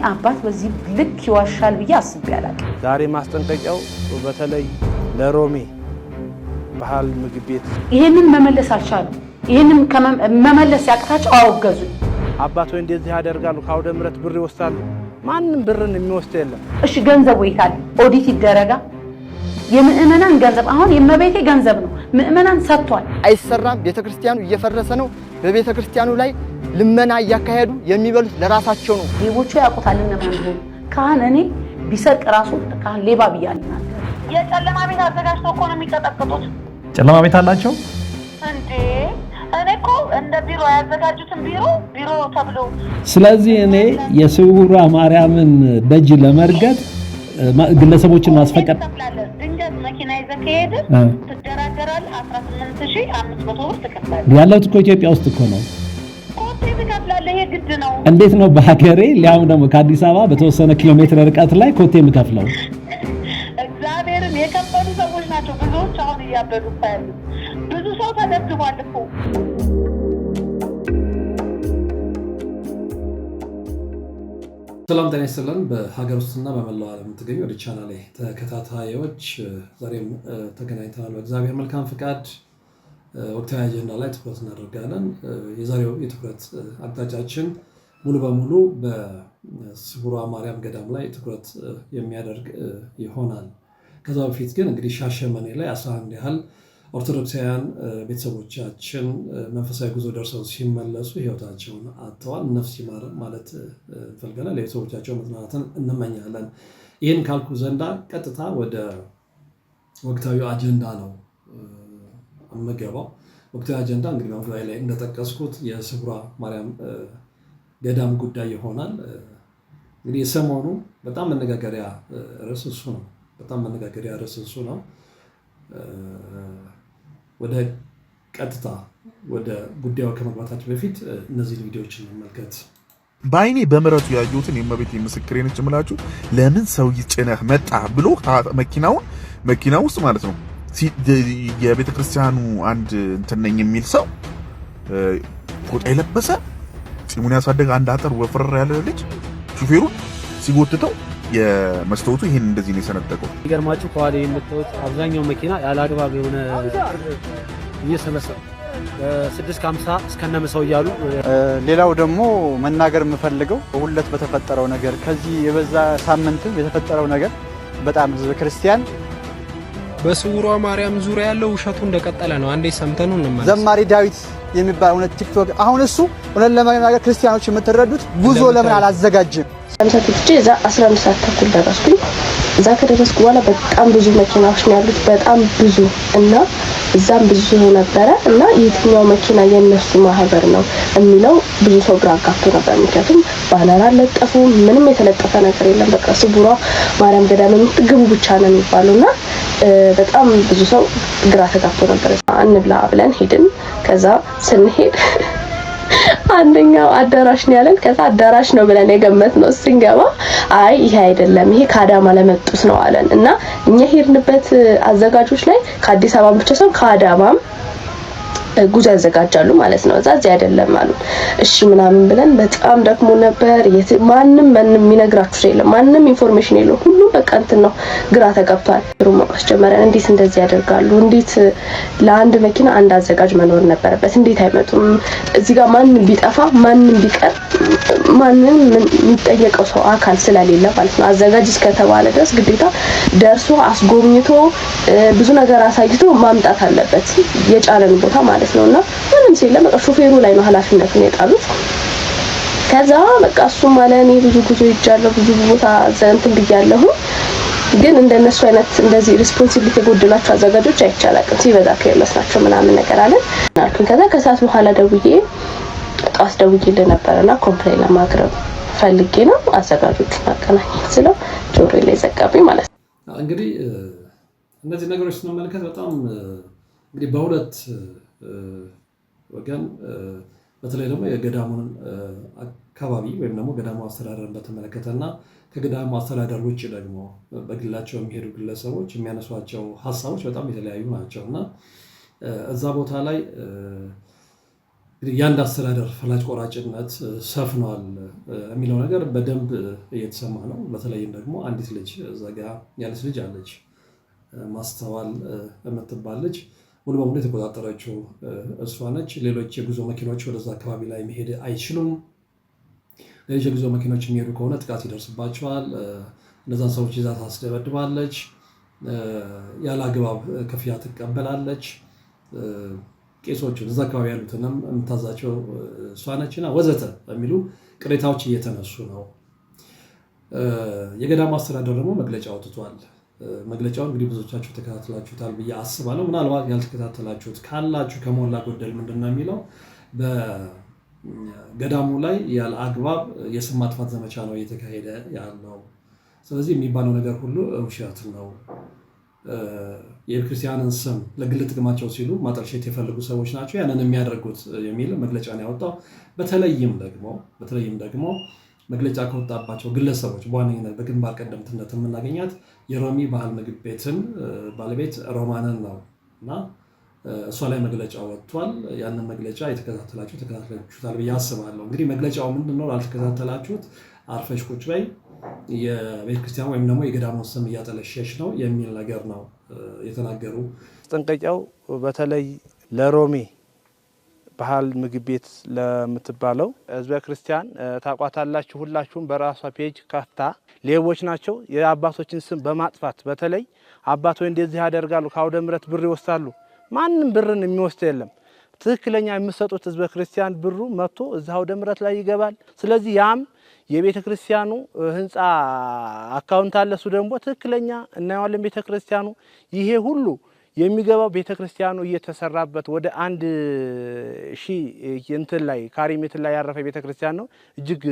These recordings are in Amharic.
አባት በዚህ ልክ ይዋሻል ብዬ አስቤ አላውቅም። ዛሬ ማስጠንቀቂያው በተለይ ለሮሚ ባህል ምግብ ቤት ይሄንን መመለስ አልቻሉም። ይሄንን መመለስ ያቅታቸው አወገዙ። አባት ወይ እንደዚህ ያደርጋሉ፣ ካውደ ምረት ብር ይወስዳሉ። ማንም ብርን የሚወስድ የለም። እሺ ገንዘቡ ይታል ኦዲት ይደረጋ። የምእመናን ገንዘብ አሁን የመቤቴ ገንዘብ ነው። ምእመናን ሰጥቷል። አይሰራም። ቤተክርስቲያኑ እየፈረሰ ነው። በቤተክርስቲያኑ ላይ ልመና እያካሄዱ የሚበሉት ለራሳቸው ነው። ሌቦቹ ያውቁታል እነማን እንደሆኑ። ካህን እኔ ቢሰርቅ ራሱ ካህን ሌባ ብያለሁ። የጨለማ ቤት አዘጋጅተው እኮ ነው የሚቀጠቅጡት። ጨለማ ቤት አላቸው እንዴ? እኔ እኮ እንደ ቢሮ ያዘጋጁትን ቢሮ ተብሎ። ስለዚህ እኔ የስውሯ ማርያምን ደጅ ለመርገጥ ግለሰቦችን ማስፈቀድ ድንገት መኪና ይዘህ ከሄድህ ትደራደራለህ። 18500 ብር ትከፍላለህ። ያለሁት እኮ ኢትዮጵያ ውስጥ እኮ ነው። ኮቴ ትከፍላለህ። ይሄ ግድ ነው። እንዴት ነው በሀገሬ ሊያውም ደግሞ ከአዲስ አበባ በተወሰነ ኪሎ ሜትር ርቀት ላይ ኮቴ የምከፍለው? እግዚአብሔርን የከበዱ ሰዎች ናቸው ብዙዎች አሁን እያበዱ እኮ ያሉት። ብዙ ሰው ተደብድቧል እኮ። ሰላም ጤና ይስጥልን። በሀገር ውስጥና በመላው ዓለም የምትገኙ ወደ ቻናሌ ተከታታዮች ዛሬም ተገናኝተናል። በእግዚአብሔር መልካም ፍቃድ ወቅታዊ አጀንዳ ላይ ትኩረት እናደርጋለን። የዛሬው የትኩረት አቅጣጫችን ሙሉ በሙሉ በስውሯ ማርያም ገዳም ላይ ትኩረት የሚያደርግ ይሆናል። ከዛ በፊት ግን እንግዲህ ሻሸመኔ ላይ 11 ያህል ኦርቶዶክሳውያን ቤተሰቦቻችን መንፈሳዊ ጉዞ ደርሰው ሲመለሱ ሕይወታቸውን አጥተዋል። ነፍስ ይማር ማለት እንፈልጋለን። ለቤተሰቦቻቸው መጽናናትን እንመኛለን። ይህን ካልኩ ዘንዳ ቀጥታ ወደ ወቅታዊ አጀንዳ ነው የምገባው። ወቅታዊ አጀንዳ እንግዲህ መግቢያ ላይ እንደጠቀስኩት የስውሯ ማርያም ገዳም ጉዳይ ይሆናል። እንግዲህ የሰሞኑ በጣም መነጋገሪያ ርዕስ እሱ ነው። ወደ ቀጥታ ወደ ጉዳዩ ከመግባታችን በፊት እነዚህ ቪዲዮዎችን እንመልከት። በአይኔ በምረቱ ያዩትን የእመቤቴ ምስክሬ ነች የምላችሁ። ለምን ሰው ይጭነህ መጣ ብሎ መኪና ውስጥ ማለት ነው የቤተ ክርስቲያኑ አንድ እንትን ነኝ የሚል ሰው ፎጣ የለበሰ ፂሙን ያሳደገ አንድ አጠር ወፍረር ያለ ልጅ ሹፌሩን ሲጎትተው የመስታወቱ ይሄን እንደዚህ ነው የሰነጠቀው። ይገርማችሁ ከኋላ የምታዩት አብዛኛው መኪና ያለ አግባብ የሆነ እየሰበሰበ 650 እስከነመሰው እያሉ። ሌላው ደግሞ መናገር የምፈልገው ሁለት በተፈጠረው ነገር ከዚህ የበዛ ሳምንትም የተፈጠረው ነገር በጣም ህዝበ ክርስቲያን በስውሯ ማርያም ዙሪያ ያለው ውሸቱ እንደቀጠለ ነው። አንዴ ሰምተኑ እንመለስ። ዘማሪ ዳዊት የሚባል እውነት ቲክቶክ አሁን እሱ እውነት ለመናገር ክርስቲያኖች የምትረዱት ጉዞ ለምን አላዘጋጅም? ለምሳሌ ትቼ እዛ 11 ሰዓት ተኩል ደረስኩኝ። እዛ ከደረስኩ በኋላ በጣም ብዙ መኪናዎች ነው ያሉት፣ በጣም ብዙ እና እዛም ብዙ ሰው ነበረ እና የትኛው መኪና የነሱ ማህበር ነው የሚለው ብዙ ሰው ግራ ጋብቶ ነበር። ምክንያቱም ባነር አልለጠፉም፣ ምንም የተለጠፈ ነገር የለም። በቃ ስውሯ ማርያም ገዳም የምትገቡ ብቻ ነው የሚባሉና በጣም ብዙ ሰው ግራ ተጋብቶ ነበር። እንብላ ብለን ሄድን። ከዛ ስንሄድ አንደኛው አዳራሽ ነው ያለን። ከዛ አዳራሽ ነው ብለን የገመትነው ስንገባ አይ ይሄ አይደለም፣ ይሄ ከአዳማ ለመጡት ነው አለን እና እኛ ሄድንበት አዘጋጆች ላይ ከአዲስ አበባ ብቻ ሳይሆን ከአዳማም ጉዞ ያዘጋጃሉ ማለት ነው። እዚህ አይደለም አሉ። እሺ ምናምን ብለን በጣም ደክሞ ነበር። ማንም የሚነግራችሁ የለም፣ ማንም ኢንፎርሜሽን የለው። ሁሉም በቃ እንትን ነው፣ ግራ ተጋብቷል። ሩማስ ጀመረን። እንዴት እንደዚህ ያደርጋሉ? እንዴት ለአንድ መኪና አንድ አዘጋጅ መኖር ነበረበት? እንዴት አይመጡም? እዚህ ጋር ማንም ቢጠፋ ማንም ቢቀር ማንም የሚጠየቀው ሰው አካል ስለሌለ ማለት ነው። አዘጋጅ እስከተባለ ድረስ ግዴታ ደርሶ አስጎብኝቶ ብዙ ነገር አሳይቶ ማምጣት አለበት የጫለን ቦታ ማለት ነውና ምንም ሲል በቃ ሾፌሩ ላይ ነው ኃላፊነቱን የጣሉት። ከዛ በቃ እሱም ማለት እኔ ብዙ ጉዞ ይጃለሁ፣ ብዙ ቦታ እንትን ብያለሁ፣ ግን እንደነሱ አይነት እንደዚህ ሪስፖንሲቢሊቲ የጎደላቸው አዘጋጆች አይቻላቅም፣ ሲበዛ ከየለስ ናቸው ምናምን ነገር አለን አልኩኝ። ከዛ ከሰዓት በኋላ ጠዋት ደውዬልህ ነበርና ኮምፕሌን ለማቅረብ ፈልጌ ነው አዘጋጆቹን አገናኘን ስለው ጆሮዬ ላይ ዘጋብኝ ማለት ነው። እንግዲህ እነዚህ ነገሮች ስንመለከት በጣም እንግዲህ በሁለት ወገን በተለይ ደግሞ የገዳሙን አካባቢ ወይም ደግሞ ገዳሙ አስተዳደር በተመለከተና ከገዳሙ አስተዳደር ውጭ ደግሞ በግላቸው የሚሄዱ ግለሰቦች የሚያነሷቸው ሀሳቦች በጣም የተለያዩ ናቸው እና እዛ ቦታ ላይ እንግዲህ ያንድ አስተዳደር ፈላጭ ቆራጭነት ሰፍኗል የሚለው ነገር በደንብ እየተሰማ ነው። በተለይም ደግሞ አንዲት ልጅ ዘጋ ያለች ልጅ አለች፣ ማስተዋል የምትባል ልጅ ሙሉ በሙሉ የተቆጣጠረችው እሷ ነች። ሌሎች የጉዞ መኪኖች ወደዛ አካባቢ ላይ መሄድ አይችሉም። ሌሎች የጉዞ መኪኖች የሚሄዱ ከሆነ ጥቃት ይደርስባቸዋል። እነዛን ሰዎች ይዛ ታስደበድባለች፣ ያለ አግባብ ክፍያ ትቀበላለች። ቄሶቹን እዛ አካባቢ ያሉትንም የምታዛቸው እሷ ነችና ወዘተ የሚሉ ቅሬታዎች እየተነሱ ነው። የገዳሙ አስተዳደር ደግሞ መግለጫ አውጥቷል። መግለጫውን እንግዲህ ብዙዎቻችሁ ተከታትላችሁታል ብዬ አስባለሁ። ምናልባት ያልተከታተላችሁት ካላችሁ ከሞላ ጎደል ምንድን ነው የሚለው በገዳሙ ላይ ያለ አግባብ የስም ማጥፋት ዘመቻ ነው እየተካሄደ ያለው። ስለዚህ የሚባለው ነገር ሁሉ ውሸት ነው። የቤተክርስቲያንን ስም ለግል ጥቅማቸው ሲሉ ማጠልሸት የፈልጉ ሰዎች ናቸው ያንን የሚያደርጉት የሚል መግለጫ ነው ያወጣው። በተለይም ደግሞ መግለጫ ከወጣባቸው ግለሰቦች በዋነኝነት በግንባር ቀደምትነት የምናገኛት የሮሚ ባህል ምግብ ቤትን ባለቤት ሮማንን ነው እና እሷ ላይ መግለጫ ወጥቷል። ያንን መግለጫ ተከታትላችሁታል ብዬ አስባለሁ። እንግዲህ መግለጫው ምንድነው? ላልተከታተላችሁት አርፈሽ ቁጭ በይ፣ የቤተክርስቲያን ወይም ደግሞ የገዳሙን ስም እያጠለሸሽ ነው የሚል ነገር ነው የተናገሩ። ማስጠንቀቂያው በተለይ ለሮሚ ባህል ምግብ ቤት ለምትባለው ህዝበ ክርስቲያን ታቋታላችሁ። ሁላችሁም በራሷ ፔጅ ከፍታ ሌቦች ናቸው የአባቶችን ስም በማጥፋት በተለይ አባቶች እንደዚህ ያደርጋሉ፣ ከአውደ ምሕረት ብር ይወስዳሉ። ማንም ብርን የሚወስድ የለም። ትክክለኛ የምትሰጡት ህዝበ ክርስቲያን ብሩ መጥቶ እዛ አውደ ምሕረት ላይ ይገባል። ስለዚህ ያም የቤተ ክርስቲያኑ ህንፃ አካውንት አለ። እሱ ደግሞ ትክክለኛ እናየዋለን። ቤተ ክርስቲያኑ ይሄ ሁሉ የሚገባው ቤተ ክርስቲያኑ እየተሰራበት ወደ 1000 እንትን ላይ ካሬ ሜትር ላይ ያረፈ ቤተ ክርስቲያን ነው። እጅግ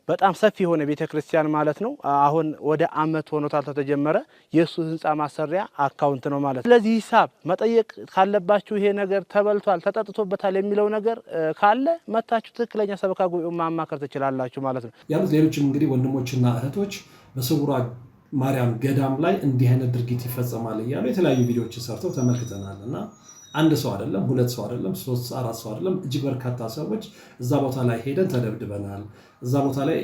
በጣም ሰፊ የሆነ ቤተ ክርስቲያን ማለት ነው። አሁን ወደ አመት ሆኖታል ተጀመረ። የሱ ህንፃ ማሰሪያ አካውንት ነው ማለት ነው። ስለዚህ ሂሳብ መጠየቅ ካለባችሁ ይሄ ነገር ተበልቷል፣ ተጠጥቶበታል የሚለው ነገር ካለ መታችሁ ትክክለኛ ሰበካ ጉባኤው ማማከር ትችላላችሁ ማለት ነው። ያሉት ሌሎችም እንግዲህ ወንድሞችና እህቶች በስውሯ ማርያም ገዳም ላይ እንዲህ አይነት ድርጊት ይፈጸማል እያሉ የተለያዩ ቪዲዮዎችን ሰርተው ተመልክተናል እና አንድ ሰው አይደለም፣ ሁለት ሰው አይደለም፣ 3 4 ሰው አይደለም፣ እጅግ በርካታ ሰዎች እዛ ቦታ ላይ ሄደን ተደብድበናል፣ እዛ ቦታ ላይ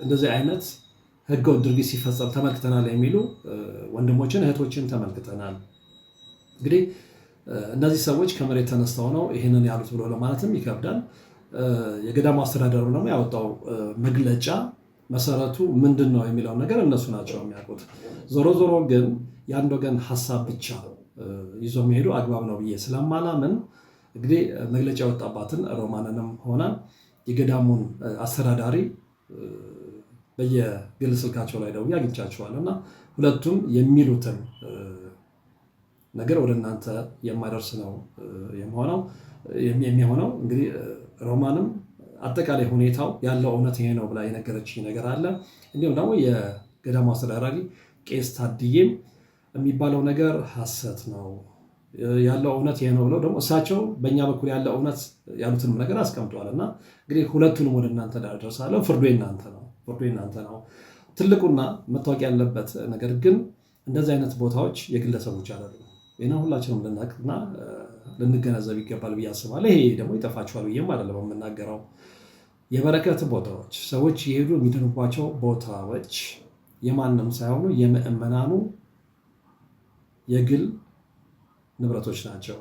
እንደዚህ አይነት ህገወጥ ድርጊት ሲፈጸም ተመልክተናል የሚሉ ወንድሞችን እህቶችን ተመልክተናል። እንግዲህ እነዚህ ሰዎች ከመሬት ተነስተው ነው ይህንን ያሉት ብሎ ለማለትም ይከብዳል። የገዳሙ አስተዳደሩ ደግሞ ያወጣው መግለጫ መሰረቱ ምንድን ነው የሚለው ነገር እነሱ ናቸው የሚያውቁት። ዞሮ ዞሮ ግን የአንድ ወገን ሀሳብ ብቻ ይዞ መሄዱ አግባብ ነው ብዬ ስለማላምን እንግዲህ መግለጫ የወጣባትን ሮማንንም ሆነ የገዳሙን አስተዳዳሪ በየግል ስልካቸው ላይ ደውዬ አግኝቻቸዋለሁ እና ሁለቱም የሚሉትን ነገር ወደ እናንተ የማደርስ ነው የሚሆነው። እንግዲህ ሮማንም አጠቃላይ ሁኔታው ያለው እውነት ይሄ ነው ብላ የነገረችኝ ነገር አለ። እንዲሁም ደግሞ የገዳሙ አስተዳዳሪ ቄስ ታድዬም የሚባለው ነገር ሐሰት ነው ያለው እውነት ይሄ ነው ብለው ደግሞ እሳቸው በእኛ በኩል ያለው እውነት ያሉትንም ነገር አስቀምጠዋል እና እንግዲህ ሁለቱንም ወደ እናንተ ዳርደርሳለሁ። ፍርዱ እናንተ ነው። ትልቁና መታወቅ ያለበት ነገር ግን እንደዚህ አይነት ቦታዎች የግለሰቦች አይደሉም። ይሄን ሁላችንም ልናቅና ልንገነዘብ ይገባል ብዬ አስባለሁ። ይሄ ደግሞ ይጠፋችኋል ብዬም አይደለም የምናገረው። የበረከት ቦታዎች ሰዎች የሄዱ የሚድኑባቸው ቦታዎች የማንም ሳይሆኑ የምእመናኑ የግል ንብረቶች ናቸው፣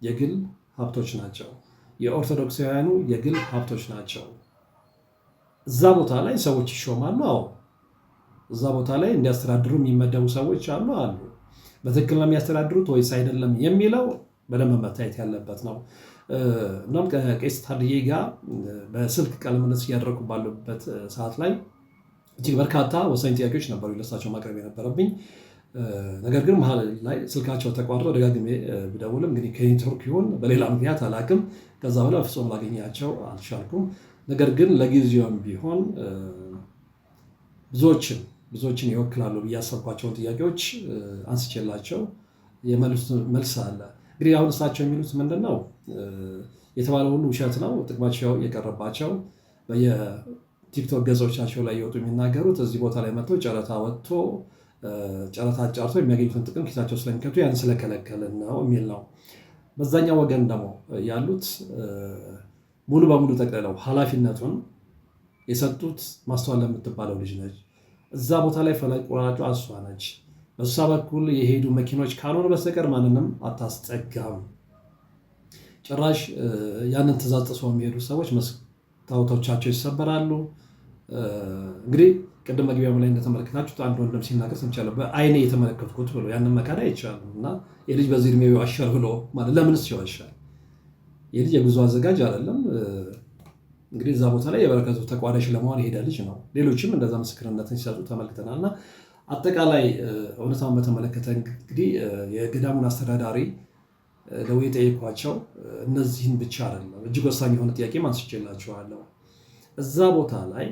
የግል ሀብቶች ናቸው፣ የኦርቶዶክሳውያኑ የግል ሀብቶች ናቸው። እዛ ቦታ ላይ ሰዎች ይሾማሉ። አዎ እዛ ቦታ ላይ እንዲያስተዳድሩ የሚመደቡ ሰዎች አሉ። በትክክል ነው የሚያስተዳድሩት ወይስ አይደለም የሚለው በደንብ መታየት ያለበት ነው። እናም ከቄስ ታድዬ ጋር በስልክ ቃለ ምልልስ እያደረጉ ባሉበት ሰዓት ላይ እጅግ በርካታ ወሳኝ ጥያቄዎች ነበሩ ለእሳቸው ማቅረብ የነበረብኝ። ነገር ግን መሀል ላይ ስልካቸው ተቋርጦ ደጋግሜ ብደውልም እንግዲህ ከኔትወርክ ይሁን በሌላ ምክንያት አላውቅም፣ ከዛ በኋላ ፍጹም ላገኛቸው አልቻልኩም። ነገር ግን ለጊዜውም ቢሆን ብዙዎችን ይወክላሉ ብዬ ያሰብኳቸውን ጥያቄዎች አንስቼላቸው የመልስ መልስ አለ። እንግዲህ አሁን እሳቸው የሚሉት ምንድን ነው? የተባለው ሁሉ ውሸት ነው። ጥቅማቸው የቀረባቸው በየቲክቶክ ገጾቻቸው ላይ የወጡ የሚናገሩት እዚህ ቦታ ላይ መጥተው ጨረታ አጫርቶ የሚያገኙትን ጥቅም ኪሳቸው ስለሚከቱ ያን ስለከለከልን ነው የሚል ነው። በዛኛው ወገን ደግሞ ያሉት ሙሉ በሙሉ ጠቅልለው ኃላፊነቱን የሰጡት ማስተዋል ለምትባለው ልጅ ነች። እዛ ቦታ ላይ ፈላጭ ቆራጯ እሷ ነች። በእሷ በኩል የሄዱ መኪኖች ካልሆኑ በስተቀር ማንንም አታስጠጋም። ጭራሽ ያንን ትእዛዝ ጥሰው የሚሄዱ ሰዎች መስታወቶቻቸው ይሰበራሉ። እንግዲህ ቅድም መግቢያው ላይ እንደተመለከታችሁት አንድ ወንድም ሲናገር ሰምቻለሁ። በአይኔ የተመለከትኩት ብሎ ያንን መካድ አይቻልም። እና የልጅ በዚህ እድሜው ይዋሻል ብሎ ማለት ለምንስ ይዋሻል? የልጅ የጉዞ አዘጋጅ አይደለም። እንግዲህ እዛ ቦታ ላይ የበረከቱ ተቋዳሽ ለመሆን የሄደ ልጅ ነው። ሌሎችም እንደዛ ምስክርነትን ሲሰጡ ተመልክተናል። እና አጠቃላይ እውነታውን በተመለከተ እንግዲህ የገዳሙን አስተዳዳሪ ደውዬ ጠየኳቸው። እነዚህን ብቻ አይደለም እጅግ ወሳኝ የሆነ ጥያቄ አንስቼላቸዋለሁ። እዛ ቦታ ላይ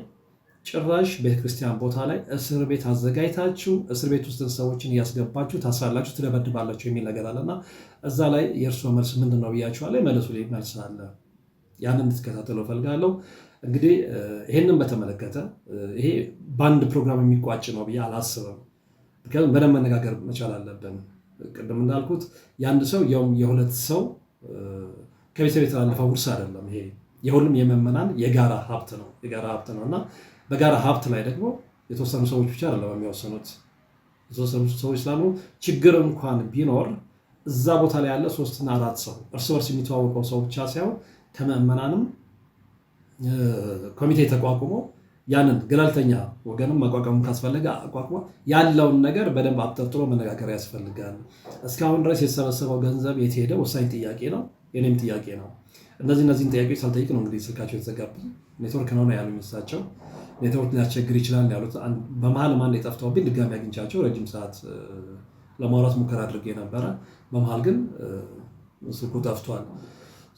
ጭራሽ ቤተክርስቲያን ቦታ ላይ እስር ቤት አዘጋጅታችሁ እስር ቤት ውስጥ ሰዎችን እያስገባችሁ ታስራላችሁ፣ ትደበድባላችሁ የሚል ነገር አለና እዛ ላይ የእርሶ መልስ ምንድን ነው ብያቸዋለሁ። መለሱ ላይ መልስ አለ። ያንን እንድትከታተሉ እፈልጋለሁ። እንግዲህ ይህንን በተመለከተ ይሄ በአንድ ፕሮግራም የሚቋጭ ነው ብዬ አላስብም። ምክንያቱም በደንብ መነጋገር መቻል አለብን። ቅድም እንዳልኩት የአንድ ሰው የሁለት ሰው ከቤተሰብ የተላለፈ ውርስ አይደለም። ይሄ የሁሉም የምዕመናን የጋራ ሀብት ነው እና በጋራ ሀብት ላይ ደግሞ የተወሰኑ ሰዎች ብቻ አይደለም የሚወሰኑት። የተወሰኑ ሰዎች ስላሉ ችግር እንኳን ቢኖር እዛ ቦታ ላይ ያለ 3 እና 4 ሰው እርስ በርስ የሚተዋወቀው ሰው ብቻ ሳይሆን ከምዕመናንም ኮሚቴ ተቋቁሞ ያንን ገለልተኛ ወገንም ማቋቋም ካስፈለገ አቋቁሞ ያለውን ነገር በደንብ አጥርጥሮ መነጋገር ያስፈልጋል። እስካሁን ድረስ የተሰበሰበው ገንዘብ የት ሄደ? ወሳኝ ጥያቄ ነው። የኔም ጥያቄ ነው። እነዚህን ጥያቄዎች ሳልጠይቅ ነው እንግዲህ ስልካቸው የተዘጋብኝ። ኔትወርክ ነው ያሉኝ እሳቸው። ኔትወርክ ሊያስቸግር ይችላል ያሉት። በመሀል ማን የጠፍተውብኝ ድጋሚ አግኝቻቸው ረጅም ሰዓት ለማውራት ሙከራ አድርጌ ነበረ። በመሀል ግን ስልኩ ጠፍቷል።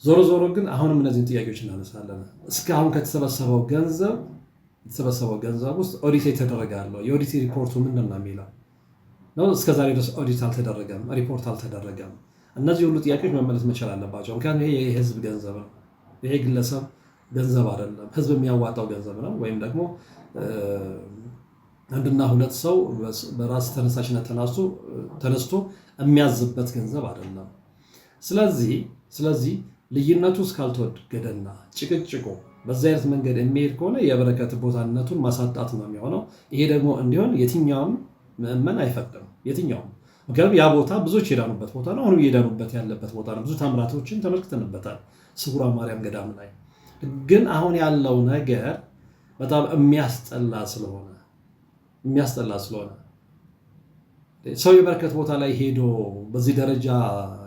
ዞሮ ግን አሁንም እነዚህን ጥያቄዎች እናነሳለን። እስካሁን ከተሰበሰበው ገንዘብ ውስጥ ኦዲት የተደረገ አለው። የኦዲት ሪፖርቱ ምንድን ነው የሚለው ነው? እስከዛሬ ድረስ ኦዲት አልተደረገም፣ ሪፖርት አልተደረገም። እነዚህ ሁሉ ጥያቄዎች መመለስ መቻል አለባቸው። ምክንያቱም ይሄ የህዝብ ገንዘብ ነው። ይሄ ግለሰብ ገንዘብ አይደለም። ህዝብ የሚያዋጣው ገንዘብ ነው። ወይም ደግሞ አንድና ሁለት ሰው በራስ ተነሳሽነት ተነስቶ የሚያዝበት ገንዘብ አይደለም። ስለዚህ ልዩነቱ እስካልተወገደና ጭቅጭቁ በዛ አይነት መንገድ የሚሄድ ከሆነ የበረከት ቦታነቱን ማሳጣት ነው የሚሆነው። ይሄ ደግሞ እንዲሆን የትኛውም ምዕመን አይፈቅድም። የትኛውም ምክንያቱም ያ ቦታ ብዙዎች የዳኑበት ቦታ ነው። አሁንም እየዳኑበት ያለበት ቦታ ነው። ብዙ ታምራቶችን ተመልክተንበታል ስውሯ ማርያም ገዳም ላይ። ግን አሁን ያለው ነገር በጣም የሚያስጠላ ስለሆነ ሰው የበረከት ቦታ ላይ ሄዶ በዚህ ደረጃ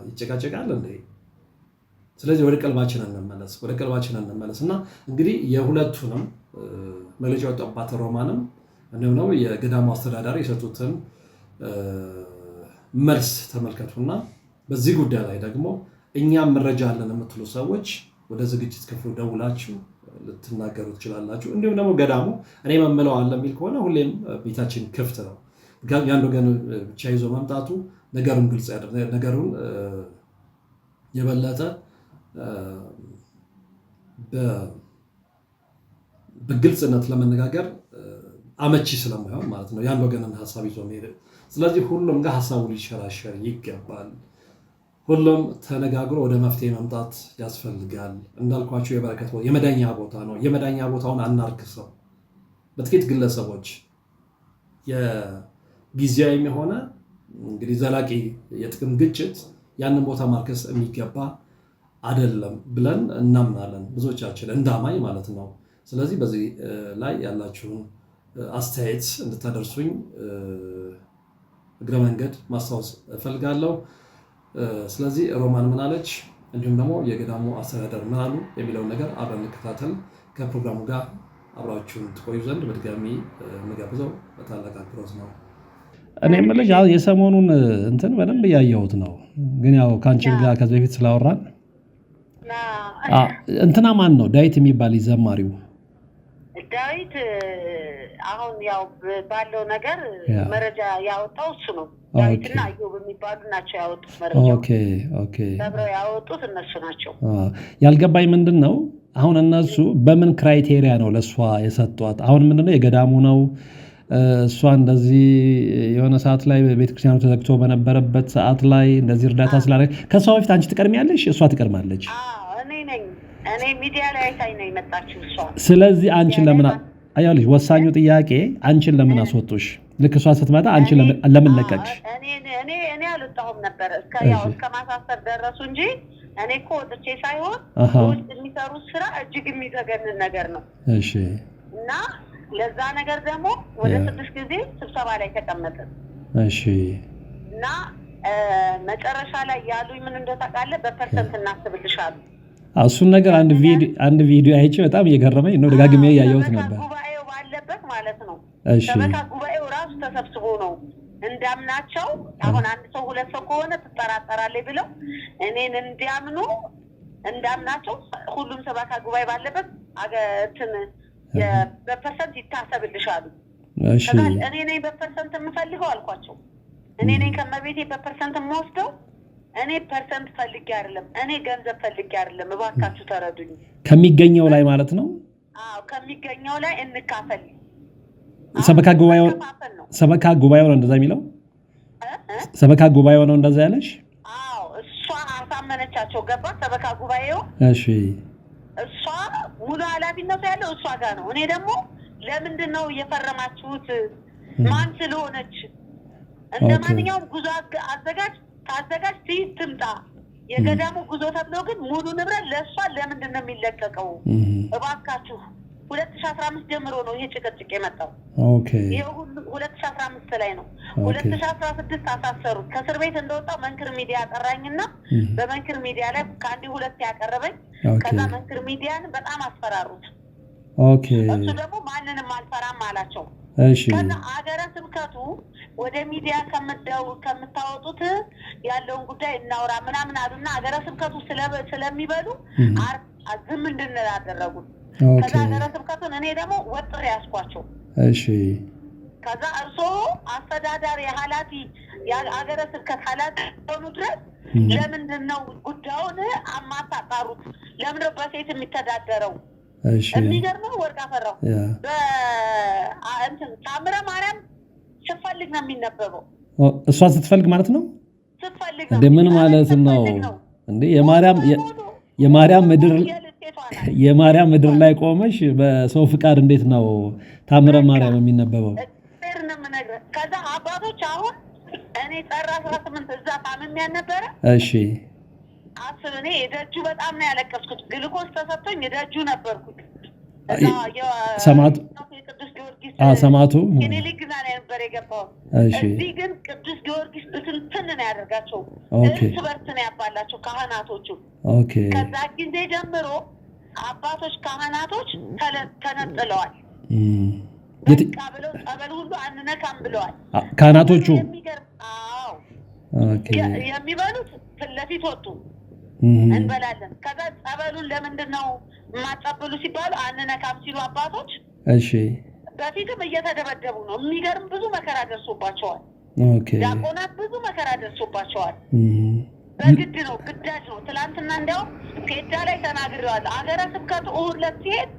ይጨቃጨቃል እንዴ? ስለዚህ ወደ ቀልባችን እንመለስ እና እንግዲህ የሁለቱንም መግለጫ የወጣባት ሮማንም እንዲሁም ነው የገዳሙ አስተዳዳሪ የሰጡትን መልስ ተመልከቱና በዚህ ጉዳይ ላይ ደግሞ እኛም መረጃ አለን የምትሉ ሰዎች ወደ ዝግጅት ክፍሉ ደውላችሁ ልትናገሩ ትችላላችሁ። እንዲሁም ደግሞ ገዳሙ እኔ መምለው አለ የሚል ከሆነ ሁሌም ቤታችን ክፍት ነው። ያን ወገን ብቻ ይዞ መምጣቱ ነገሩን ግልጽ ያደርጋል። ነገሩን የበለጠ በግልጽነት ለመነጋገር አመቺ ስለማይሆን ማለት ነው ያን ወገንን ሀሳብ ይዞ መሄድ። ስለዚህ ሁሉም ጋር ሀሳቡ ሊሸራሸር ይገባል። ሁሉም ተነጋግሮ ወደ መፍትሄ መምጣት ያስፈልጋል። እንዳልኳቸው የበረከት ቦታ የመዳኛ ቦታ ነው። የመዳኛ ቦታውን አናርክሰው። በጥቂት ግለሰቦች የጊዜያዊ የሆነ እንግዲህ ዘላቂ የጥቅም ግጭት ያንን ቦታ ማርከስ የሚገባ አይደለም ብለን እናምናለን፣ ብዙዎቻችን እንዳማኝ ማለት ነው። ስለዚህ በዚህ ላይ ያላችሁን አስተያየት እንድታደርሱኝ እግረ መንገድ ማስታወስ እፈልጋለሁ። ስለዚህ ሮማን ምን አለች፣ እንዲሁም ደግሞ የገዳሙ አስተዳደር ምን አሉ የሚለውን ነገር አብረን እንከታተል። ከፕሮግራሙ ጋር አብራችሁን ትቆዩ ዘንድ በድጋሚ የምጋብዘው በታላቅ አክብሮት ነው። እኔ የምልሽ የሰሞኑን እንትን በደንብ እያየሁት ነው፣ ግን ያው ከአንቺም ጋር ከዚህ በፊት ስላወራን እንትና ማን ነው ዳዊት የሚባል ዘማሪው? ዳዊት አሁን ያው ባለው ነገር መረጃ ያወጣው እሱ ነው። ዳዊትና አዮብ የሚባሉ ናቸው ያወጡት መረጃ። ኦኬ ተብረው ያወጡት እነሱ ናቸው። ያልገባኝ ምንድን ነው አሁን እነሱ በምን ክራይቴሪያ ነው ለሷ የሰጧት? አሁን ምንድነው የገዳሙ ነው እሷ እንደዚህ የሆነ ሰዓት ላይ ቤተክርስቲያኑ ተዘግቶ በነበረበት ሰዓት ላይ እንደዚህ እርዳታ ስላደረገ ከሷ በፊት አንቺ ትቀድሚያለሽ እሷ ትቀድማለች? እኔ ሚዲያ ላይ አይታኝ ነው የመጣችው እሷ። ስለዚህ አንቺን ለምን አያልሽ? ወሳኙ ጥያቄ አንቺን ለምን አስወጡሽ? ልክ እሷ ስትመጣ አንቺ ለምን ለቀቅሽ? እኔ አልወጣሁም ነበር እስከ ማሳሰር ደረሱ እንጂ እኔ እኮ ወጥቼ ሳይሆን ውስጥ የሚሰሩት ስራ እጅግ የሚዘገንን ነገር ነው። እሺ። እና ለዛ ነገር ደግሞ ወደ 6 ጊዜ ስብሰባ ላይ ተቀመጥን። እሺ። እና መጨረሻ ላይ ያሉኝ ምን እንደታውቃለህ በፐርሰንት እናስብልሻሉ። እሱን ነገር አንድ ቪዲዮ አይቼ በጣም እየገረመኝ ነው። ደጋግሜ ያየሁት ነበር። ጉባኤው ባለበት ማለት ነው። እሺ። ሰበካ ጉባኤው ራሱ ተሰብስቦ ነው እንዳምናቸው። አሁን አንድ ሰው ሁለት ሰው ከሆነ ትጠራጠራለህ ብለው እኔን እንዳምናቸው ሁሉም ሰበካ ጉባኤ ባለበት እንትን በፐርሰንት ይታሰብልሻሉ። እሺ። እኔ ነኝ በፐርሰንት የምፈልገው አልኳቸው። እኔ ነኝ ከመቤቴ በፐርሰንት የምወስደው። እኔ ፐርሰንት ፈልጌ አይደለም፣ እኔ ገንዘብ ፈልጌ አይደለም። እባካችሁ ተረዱኝ። ከሚገኘው ላይ ማለት ነው። ከሚገኘው ላይ እንካፈል። ሰበካ ጉባኤው ነው እንደዛ የሚለው? ሰበካ ጉባኤው ነው እንደዛ ያለሽ? እሷ አሳመነቻቸው። ገባ ሰበካ ጉባኤው። እሺ። እሷ ሙሉ ኃላፊነቱ ያለው እሷ ጋር ነው። እኔ ደግሞ ለምንድን ነው የፈረማችሁት? ማን ስለሆነች? እንደ ማንኛውም ጉዞ አዘጋጅ ታዘጋጅ ትምጣ። የገዳሙ ጉዞ ተብሎ ግን ሙሉ ንብረት ለእሷ ለምንድን ነው የሚለቀቀው? እባካችሁ 2015 ጀምሮ ነው ይሄ ጭቅጭቅ የመጣው። ይሄ ሁሉ 2015 ላይ ነው። 2016 አሳሰሩት። ከእስር ቤት እንደወጣው መንክር ሚዲያ ጠራኝና በመንክር ሚዲያ ላይ ከአንድ ሁለት ያቀረበኝ። ከዛ መንክር ሚዲያን በጣም አስፈራሩት። እሱ ደግሞ ማንንም አልፈራም አላቸው። ከዛ አገረ ስብከቱ ወደ ሚዲያ ከምታወጡት ያለውን ጉዳይ እናውራ ምናምን አሉና አገረ ስብከቱ ስለሚበሉ ዝም እንድንል አደረጉት። ከዛ አገረ ስብከቱን እኔ ደግሞ ወጥሬ ያስኳቸው። እሺ። ከዛ እርስዎ አስተዳዳሪ ኃላፊ የአገረ ስብከት ኃላፊ ሆኑ ድረስ ለምንድን ነው ጉዳዩን አማታጣሩት? ለምን ነው በሴት የሚተዳደረው? የሚገርመው ወርቅ አፈራው በእንትን ታምረ ማርያም ስትፈልግ ነው የሚነበበው። እሷ ስትፈልግ ማለት ነው። ስትፈልግ እንደ ምን ማለት ነው እንዴ? የማርያም ምድር ላይ ቆመሽ በሰው ፍቃድ እንዴት ነው ታምረ ማርያም የሚነበበው? ከዛ አባቶች አሁን እኔ ጥር 18 እዛ ታምሜ ነበረ። እሺ። እኔ የደጁ በጣም ነው ያለቀስኩት። ግልኮስ ተሰጥቶኝ የደጁ ነበርኩት። ሰማዕቱ ሰማዕቱ ክሊኒክ ላይ ነበር የገባው። እዚህ ግን ቅዱስ ጊዮርጊስ ብትንትን ነው ያደርጋቸው። እርስ በርስ ነው ያባላቸው ካህናቶቹ። ከዛ ጊዜ ጀምሮ አባቶች ካህናቶች ተነጥለዋል። በቃ ብለው ጸበል ሁሉ አንነካም ብለዋል ካህናቶቹ። የሚበሉት ፊት ለፊት ወጡ። እንበላለን። ከዛ ጸበሉን ለምንድን ነው የማጸብሉ ሲባሉ አንነካም ሲሉ አባቶች እሺ በፊትም እየተደበደቡ ነው። የሚገርም ብዙ መከራ ደርሶባቸዋል። ዲያቆናት ብዙ መከራ ደርሶባቸዋል። በግድ ነው፣ ግዳጅ ነው። ትላንትና እንዲያውም ፔዳ ላይ ተናግሬዋለሁ። አገረ ስብከቱ እሑድ ዕለት ሲሄድ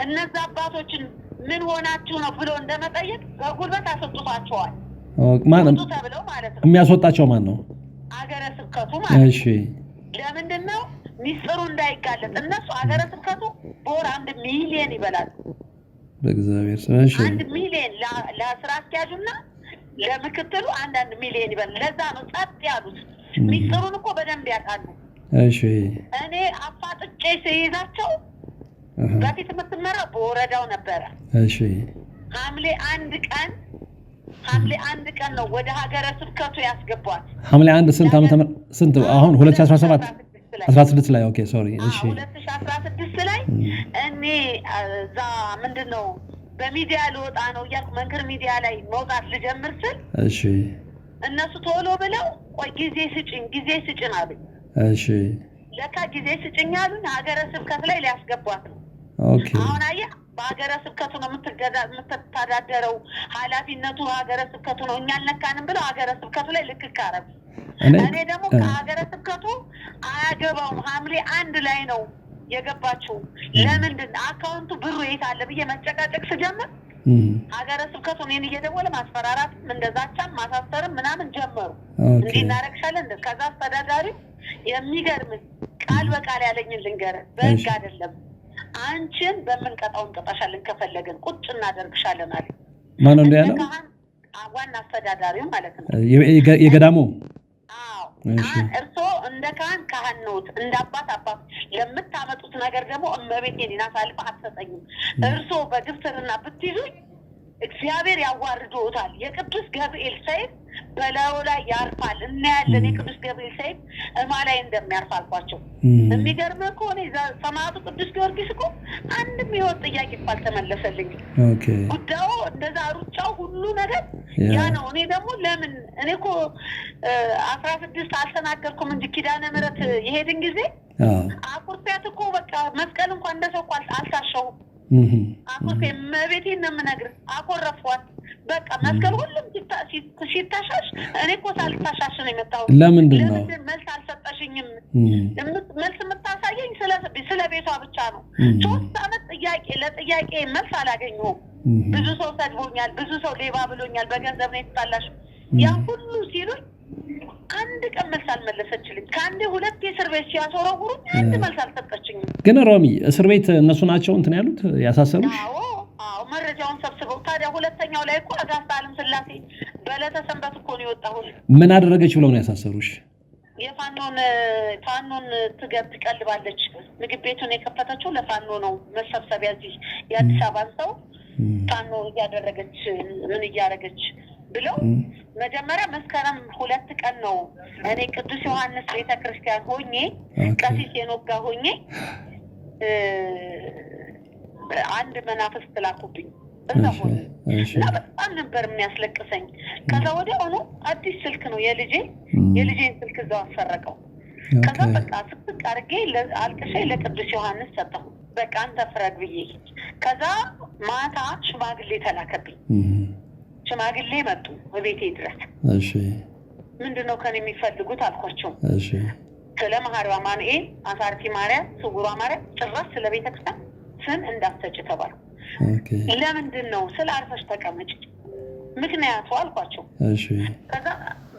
እነዛ አባቶችን ምን ሆናችሁ ነው ብሎ እንደመጠየቅ በጉልበት አስወጥቷቸዋል። ማን ተብለው ማለት ነው። የሚያስወጣቸው ማን ነው? አገረ ስብከቱ ማለት ነው። እሺ ለምንድን ነው ሚስጥሩ እንዳይጋለጥ? እነሱ አገረ ስብከቱ በወር 1 ሚሊዮን ይበላሉ። በእግዚአብሔር ስም። እሺ 1 ሚሊዮን ለስራ አስኪያጁና ለምክትሉ 1 ሚሊዮን ይበላል። ለዛ ነው ጸጥ ያሉት። ሚስጥሩን እኮ በደንብ ያውቃሉ። እሺ እኔ አፋጥጬ ሲይዛቸው በፊት የምትመራው በወረዳው ነበረ። እሺ ሐምሌ 1 ቀን ነው ወደ ሀገረ ስብከቱ ያስገቧት። ሐምሌ 1 ስንት ዓመተ ምህረት ስንት? አሁን 2017 16 ላይ ኦኬ ሶሪ። እሺ 2016 ላይ እኔ እዛ ምንድነው በሚዲያ ልወጣ ነው እያልኩ መንክር ሚዲያ ላይ መውጣት ልጀምር ስል እሺ እነሱ ቶሎ ብለው ቆይ ጊዜ ስጭን አሉኝ። እሺ ለካ ጊዜ ስጭኝ አሉኝ። ሀገረ ስብከት ላይ ሊያስገቧት ነው። ኦኬ አሁን አየህ በሀገረ ስብከቱ ነው የምትተዳደረው። ኃላፊነቱ ሀገረ ስብከቱ ነው። እኛ አልነካንም ብለው ሀገረ ስብከቱ ላይ ልክ ካረብ እኔ ደግሞ ከሀገረ ስብከቱ አያገባውም። ሐምሌ 1 ላይ ነው የገባችው። ለምንድን አካውንቱ ብሩ የት አለ ብዬ መጨቃጨቅ ስጀምር ሀገረ ስብከቱ እኔን እየደወለ ማስፈራራት እንደዛቻም ማሳሰርም ምናምን ጀመሩ። እንዲህ እናደርግሻለን ከዛ አስተዳዳሪ የሚገርም ቃል በቃል ያለኝን ልንገርህ በህግ አይደለም አንቺን በምንቀጣው እንቀጣሻለን ከፈለግን ቁጭ እናደርግሻለን አለ። ማን ነው ያለው? ዋና አስተዳዳሪው ማለት ነው የገዳሙ። እርሶ እንደ ካህን ነዎት፣ እንደ አባት ለምታመጡት ነገር ደግሞ እመቤቴን አሳልፈ አትሰጠኝም። እርሶ በግፍትርና ብትይዙኝ እግዚአብሔር ያዋርዶታል። የቅዱስ ገብርኤል ሰይፍ በላዩ ላይ ያርፋል እናያለን። የቅዱስ ገብርኤል ሰይፍ እማ ላይ እንደሚያርፍ አልኳቸው። የሚገርም ከሆነ ሰማዕቱ ቅዱስ ጊዮርጊስ እኮ አንድም የህይወት ጥያቄ እኮ አልተመለሰልኝም። ጉዳዩ እንደዛ ሩጫው ሁሉ ነገር ያ ነው። እኔ ደግሞ ለምን እኔ እኮ 16 አልተናገርኩም እንጂ ኪዳነ ምሕረት የሄድን ጊዜ አኩርፊያት እኮ በቃ መስቀል እንኳን እንደሰው እኮ አልታሸሁም። አኩርፌ እመቤቴን ነው የምነግርህ አኮረፍኳት። በቃ መስቀል ሁሉም ሲታሻሽ እኔ እኮ ሳልታሻሽ ነው የመጣሁት። ለምንድን ነው መልስ አልሰጠሽኝም? መልስ የምታሳየኝ ስለ ቤቷ ብቻ ነው። 3 ዓመት ለጥያቄ መልስ አላገኘሁም። ብዙ ሰው ሰድቦኛል፣ ብዙ ሰው ሌባ ብሎኛል፣ በገንዘብ ነው የተጣላሽ ያ ሁሉ ሲሉኝ አንድ ቀን መልስ አልመለሰችልኝ። ከአንዴ 2 እስር ቤት ሲያስወረውሩኝ አንድ መልስ አልሰጠችኝም። ግን ሮሚ እስር ቤት እነሱ ናቸው እንትን ያሉት ያሳሰሩሽ? አዎ መረጃውን ሰብስበው። ታዲያ ሁለተኛው ላይ እኮ አጋስታ ዓለም ስላሴ በዕለተ ሰንበት እኮ ነው የወጣሁት። ምን አደረገች ብለው ነው ያሳሰሩሽ? ፋኖን ትቀልባለች። ምግብ ቤቱን የከፈተችው ለፋኖ ነው መሰብሰቢያ። እዚህ የአዲስ አበባ ሰው ፋኖ እያደረገች ምን እያደረገች ብለው መጀመሪያ መስከረም 2 ቀን ነው እኔ ቅዱስ ዮሐንስ ቤተክርስቲያን ሆኜ ቀሲስ የኖጋ ሆኜ አንድ መናፍስት ላኩብኝ። እና በጣም ነበር የሚያስለቅሰኝ። ከዛ ወዲያውኑ አዲስ ስልክ ነው የልጄን ስልክ እዛው አሰረቀው። ከዛ በቃ ስልክ አድርጌ አልቅሼ ለቅዱስ ዮሐንስ ሰጠሁ። በቃ አንተ ፍረድ ብዬ። ከዛ ማታ ሽማግሌ ተላከብኝ። ሽማግሌ መጡ በቤቴ ድረስ። እሺ ምንድነው ከኔ የሚፈልጉት አልኳቸው። እሺ ስለ መሐሪዋ ማኑኤል፣ አሳርቲ ማርያም፣ ስውሯ ማርያም ጭራሽ ስለ ቤተክርስቲያን ስም እንዳትሰጪ ተባልኩ። ለምንድን ነው? ስለ አርፈሽ ተቀመጭ ምክንያቱ አልኳቸው። እሺ ከዛ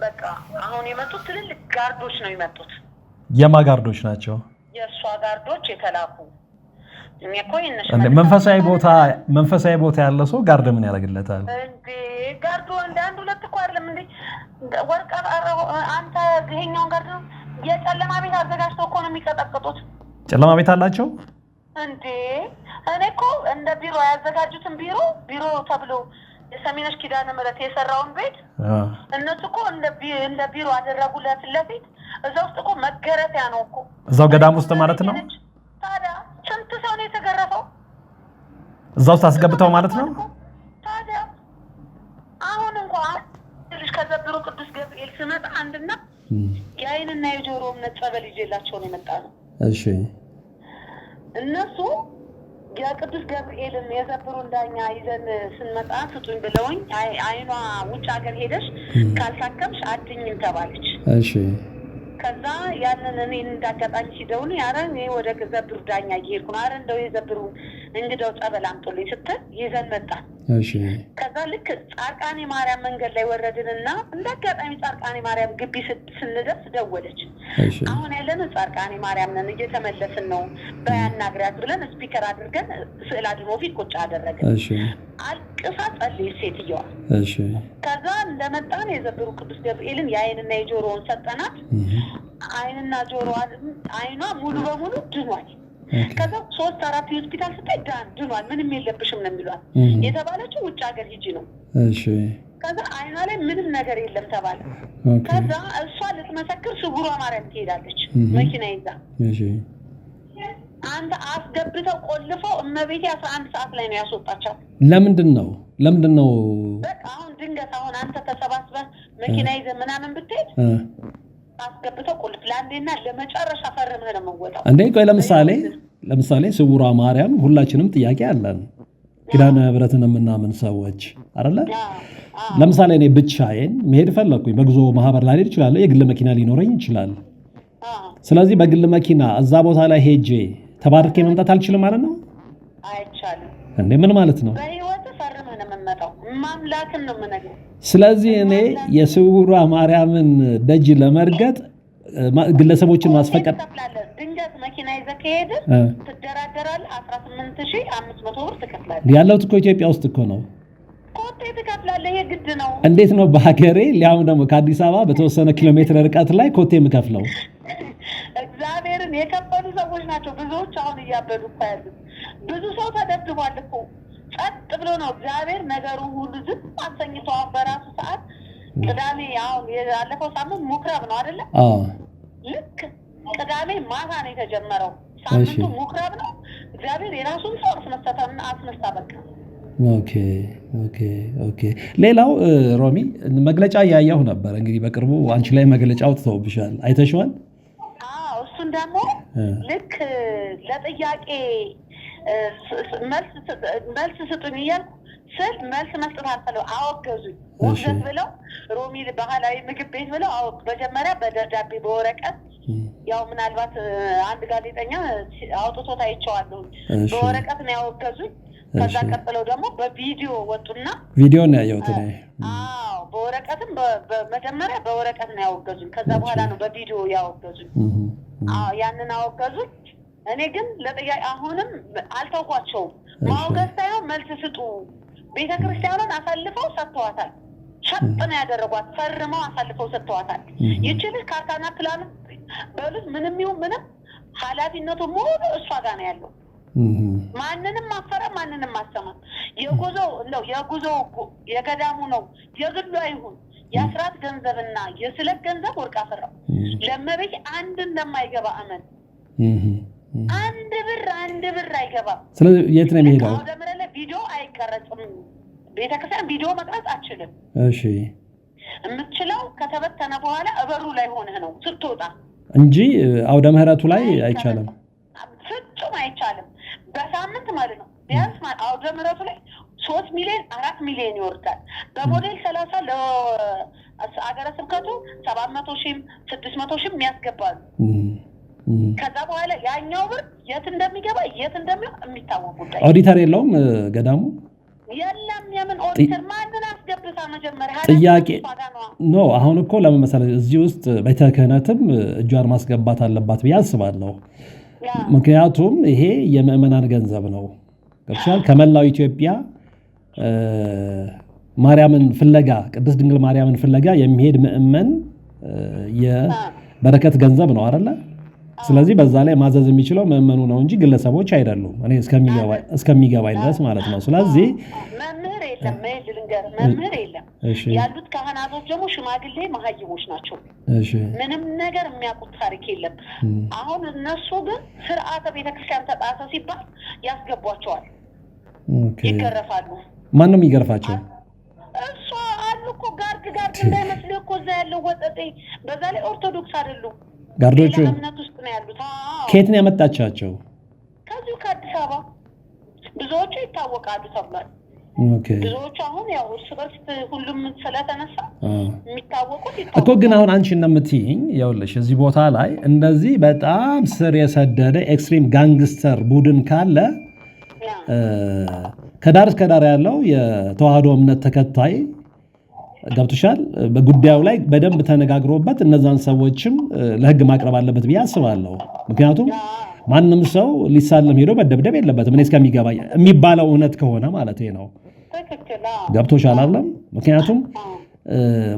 በቃ አሁን የመጡት ትልልቅ ጋርዶች ነው የመጡት። የማ ጋርዶች ናቸው? የእሷ ጋርዶች የተላኩ። እኔ እኮ መንፈሳዊ ቦታ ያለ ሰው ጋርድ ምን ያደርግለታል እንዴ? ጋርዶ እንደ 1-2 እኮ አይደለም እንዴ? ወርቃ አንተ ይሄኛውን ጋርድ ነው የጨለማ ቤት አዘጋጅተው እኮ ነው የሚቀጠቅጡት። ጨለማ ቤት አላቸው እንዴ? እኔ እኮ እንደ ቢሮ ያዘጋጁትን ቢሮ ተብሎ የሰሚነሽ ኪዳነ ምሕረት የሰራውን ቤት እነሱ እኮ እንደ ቢሮ አደረጉለት ለፊት። እዛ ውስጥ እኮ መገረፊያ ነው እኮ እዛው ገዳም ውስጥ ማለት ነው። ታዲያ ስንት ሰው ነው የተገረፈው? እዛ ውስጥ አስገብተው ማለት ነው። ታዲያ አሁን እንኳን ልጅ ከዘብሩ ቅዱስ ገብርኤል ስመጣ አንድና የአይንና የጆሮ እምነት ጸበል ይዤላቸው ነው የመጣ ነው። እሺ እነሱ የቅዱስ ገብርኤልን የዘብሩን ዳኛ ይዘን ስንመጣ ስጡኝ ብለውኝ አይኗ ውጭ ሀገር ሄደሽ ካልታከምሽ አድኝም ተባለች። እሺ ከዛ ያንን እኔ እንዳጋጣሚ ሲደውሉ ያረ እኔ ወደ ዘብሩ ዳኛ እየሄድኩ ነው። አረ እንደው የዘብሩ እንግዳው ጸበል አምጡልኝ ስትል ይዘን መጣ። እሺ ከዛ ልክ ጻርቃኔ ማርያም መንገድ ላይ ወረድንና እንዳጋጣሚ ጻርቃኔ ማርያም ግቢ ስንደርስ ደወለች። አሁን ያለነው ጻርቃኔ ማርያም ነን እየተመለስን ነው በያናግሪያት ብለን ስፒከር አድርገን ስዕል አድኖ ፊት ቁጭ አደረገን። እሺ አልቅሳ ጸለየች ሴትየዋ። እሺ ከዛ እንደመጣን የዘብሩ ቅዱስ ገብርኤልን የአይንና የጆሮውን ሰጠናት። አይንና ጆሮዋ አይኗ ሙሉ በሙሉ ድኗል። ከዛ 3-4 ሆስፒታል ስታይ ድኗል፣ ምንም የለብሽም ነው የሚሏት። የተባለችው ውጭ ሀገር ሂጂ ነው። እሺ ከዛ አይኗ ላይ ምንም ነገር የለም ተባለ። ከዛ እሷ ልትመሰክር ስውሯ ማርያም ትሄዳለች መኪና ይዛ። እሺ አንተ አስገብተው ቆልፈው እመቤቴ 11 ሰዓት ላይ ነው ያስወጣቻት። ለምንድን ነው በቃ አሁን ድንገት አሁን አንተ ተሰባስበህ መኪና ይዘህ ምናምን ብትሄድ አስገብተው ቁልፍ ለአንዴና ለመጨረሻ ፈርመህ ነው የምወጣው። እንዴ ቆይ ለምሳሌ ስውሯ ማርያም ሁላችንም ጥያቄ አለን። ኪዳነ ምሕረትን የምናምን ሰዎች አይደለ? ለምሳሌ እኔ ብቻዬን መሄድ ፈለኩኝ፣ በጉዞ ማህበር ላይ እችላለሁ፣ የግል መኪና ሊኖረኝ ይችላል። ስለዚህ በግል መኪና እዛ ቦታ ላይ ሄጄ ተባርኬ መምጣት አልችልም ማለት ነው? አይቻልም። እንዴ ምን ማለት ነው? በህይወት ፈርመህ ማምላክን ነው የምነግርህ። ስለዚህ እኔ የስውሯ ማርያምን ደጅ ለመርገጥ ግለሰቦችን ማስፈቀድ ድንገት መኪና ይዘህ ከሄድህ ትደራደራለህ። 18500 ብር ትከፍላለህ። ያለሁት እኮ ኢትዮጵያ ውስጥ እኮ ነው። ኮቴ ትከፍላለህ። የግድ ነው። እንዴት ነው በሀገሬ ሊያውም ደግሞ ከአዲስ አበባ በተወሰነ ኪሎ ሜትር ርቀት ላይ ኮቴ የምከፍለው? እግዚአብሔርን የከፈሉ ሰዎች ናቸው ብዙዎች አሁን እያበዱ እኮ ያሉት። ብዙ ሰው ተደብድቧል እኮ። ጸጥ ብሎ ነው እግዚአብሔር ነገሩ ሁሉ ዝም አሰኝቶ በራሱ ሰዓት። ቅዳሜ አሁን ያለፈው ሳምንት ሙክረብ ነው አይደለ? ልክ ቅዳሜ ማታ ነው የተጀመረው። ሳምንቱ ሙክረብ ነው። እግዚአብሔር የራሱን ሰው አስነሳ በቃ። ኦኬ። ሌላው ሮሚ መግለጫ ያያሁ ነበር። እንግዲህ በቅርቡ አንቺ ላይ መግለጫ አውጥተውብሻል፣ አይተሽዋል? እሱን ደግሞ ልክ ለጥያቄ መልስ ስጡኝ እያልኩ ስል መልስ መስጠት አልፈለው አወገዙኝ። ውግዘት ብለው ሮሚ ባህላዊ ምግብ ቤት ብለው መጀመሪያ በደብዳቤ በወረቀት ያው ምናልባት አንድ ጋዜጠኛ አውጥቶት አይቼዋለሁ። በወረቀት ነው ያወገዙኝ። ከዛ ቀጥለው ደግሞ በቪዲዮ ወጡና ቪዲዮ ነው ያየሁት እኔ። በወረቀትም መጀመሪያ በወረቀት ነው ያወገዙኝ። ከዛ በኋላ ነው በቪዲዮ ያወገዙኝ። ያንን አወገዙኝ። እኔ ግን ለጥያቄ አሁንም አልተውኳቸውም። ማውገዝ ሳይሆን መልስ ስጡ። ቤተክርስቲያኑን አሳልፈው ሰጥተዋታል። ሸጥ ነው ያደረጓት። ፈርመው አሳልፈው ሰጥተዋታል። ይችልህ ካርታና ፕላን በሉት ምንም ይሁን ምንም ኃላፊነቱ ሙሉ እሷ ጋር ነው ያለው። ማንንም ማፈራ ማንንም ማሰማ የጉዞው የገዳሙ ነው የግሉ አይሁን የአስራት ገንዘብና የስለት ገንዘብ ወርቅ አፈራው ለመቤት አንድ እንደማይገባ አመን አንድ ብር አይገባም። ስለዚህ የት ነው የሚሄደው? ወደምረለ ቪዲዮ አይቀረጽም። ቤተክርስቲያን ቪዲዮ መቅረጽ አትችልም። እሺ የምትችለው ከተበተነ በኋላ እበሩ ላይ ሆነህ ነው ስትወጣ እንጂ አውደ ምህረቱ ላይ አይቻልም። ፍጹም አይቻልም። በሳምንት ማለት ነው ቢያንስ አውደ ምህረቱ ላይ 3 ሚሊዮን 4 ሚሊዮን ይወርዳል። በሞዴል 30 ለአገረ ስብከቱ 700 ሺህ 600 ሺህ የሚያስገባሉ። ከዛ በኋላ ያኛው ብር የት እንደሚገባ የት እንደሚሆን የሚታወቅ ጉዳይ። ኦዲተር የለውም ገዳሙ? የለም። የምን ኦዲተር? ማንን አስገብታ መጀመሪያ ጥያቄ ኖ። አሁን እኮ ለምን መሰለህ እዚህ ውስጥ ቤተ ክህነትም እጇን ማስገባት አለባት ብዬ አስባለሁ። ምክንያቱም ይሄ የምእመናን ገንዘብ ነው። ገብቶሻል? ከመላው ኢትዮጵያ ማርያምን ፍለጋ ቅድስት ድንግል ማርያምን ፍለጋ የሚሄድ ምእመን የበረከት ገንዘብ ነው አይደለ? ስለዚህ በዛ ላይ ማዘዝ የሚችለው ምእመኑ ነው እንጂ ግለሰቦች አይደሉም። እኔ እስከሚገባኝ ድረስ ማለት ነው። ስለዚህ መምህር የለም፣ መምህር የለም። ያሉት ካህናቶች ደግሞ ሽማግሌ መሀይቦች ናቸው። ምንም ነገር የሚያውቁት ታሪክ የለም። አሁን እነሱ ግን ስርዓተ ቤተክርስቲያን ተጣሰ ሲባል ያስገቧቸዋል፣ ይገረፋሉ። ማንም ይገርፋቸው? እሷ አሉ እኮ ጋርድ እንዳይመስልህ እኮ እዛ ያለው ወጠጤ። በዛ ላይ ኦርቶዶክስ አይደሉም ጋርዶቹ። እምነት ውስጥ ነው ያሉት። ከየት ነው ያመጣቻቸው? ከዚሁ ከአዲስ አበባ ብዙዎቹ ይታወቃሉ ተብሏል። ብዙዎቹ አሁን ያው እርስ በርስ ሁሉም ስለተነሳ የሚታወቁት እኮ። ግን አሁን አንቺ እንደምትይኝ ይኸውልሽ እዚህ ቦታ ላይ እንደዚህ በጣም ስር የሰደደ ኤክስትሪም ጋንግስተር ቡድን ካለ ከዳር እስከ ዳር ያለው የተዋህዶ እምነት ተከታይ ገብቶሻል፣ በጉዳዩ ላይ በደንብ ተነጋግሮበት እነዛን ሰዎችም ለሕግ ማቅረብ አለበት ብዬ አስባለሁ። ምክንያቱም ማንም ሰው ሊሳለም ሄዶ መደብደብ የለበትም። እኔ እስከሚገባ የሚባለው እውነት ከሆነ ማለት ነው። ገብቶሻል አይደለም? ምክንያቱም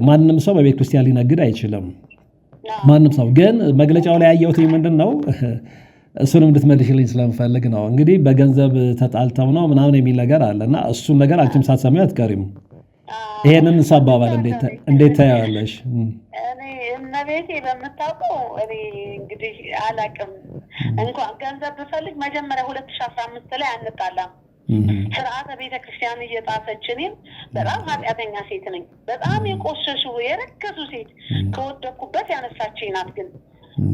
ማንም ሰው በቤተ ክርስቲያን ሊነግድ አይችልም። ማንም ሰው ግን መግለጫው ላይ ያየሁት ምንድን ነው እሱንም እንድትመልሽልኝ ስለምፈልግ ነው። እንግዲህ በገንዘብ ተጣልተው ነው ምናምን የሚል ነገር አለ እና እሱን ነገር አንቺም ሳትሰሚው አትቀሪም። ይሄንን ሳባባል እንዴት ታያለሽ? እኔ እመቤቴ በምታውቀው እኔ እንግዲህ አላቅም። እንኳን ገንዘብ ብፈልግ መጀመሪያ 2015 ላይ አንጣላም። ስርዓተ ቤተክርስቲያን እየጣሰች እኔም በጣም ኃጢአተኛ ሴት ነኝ። በጣም የቆሸሹ የረከሱ ሴት ከወደኩበት ያነሳችኝ ናት። ግን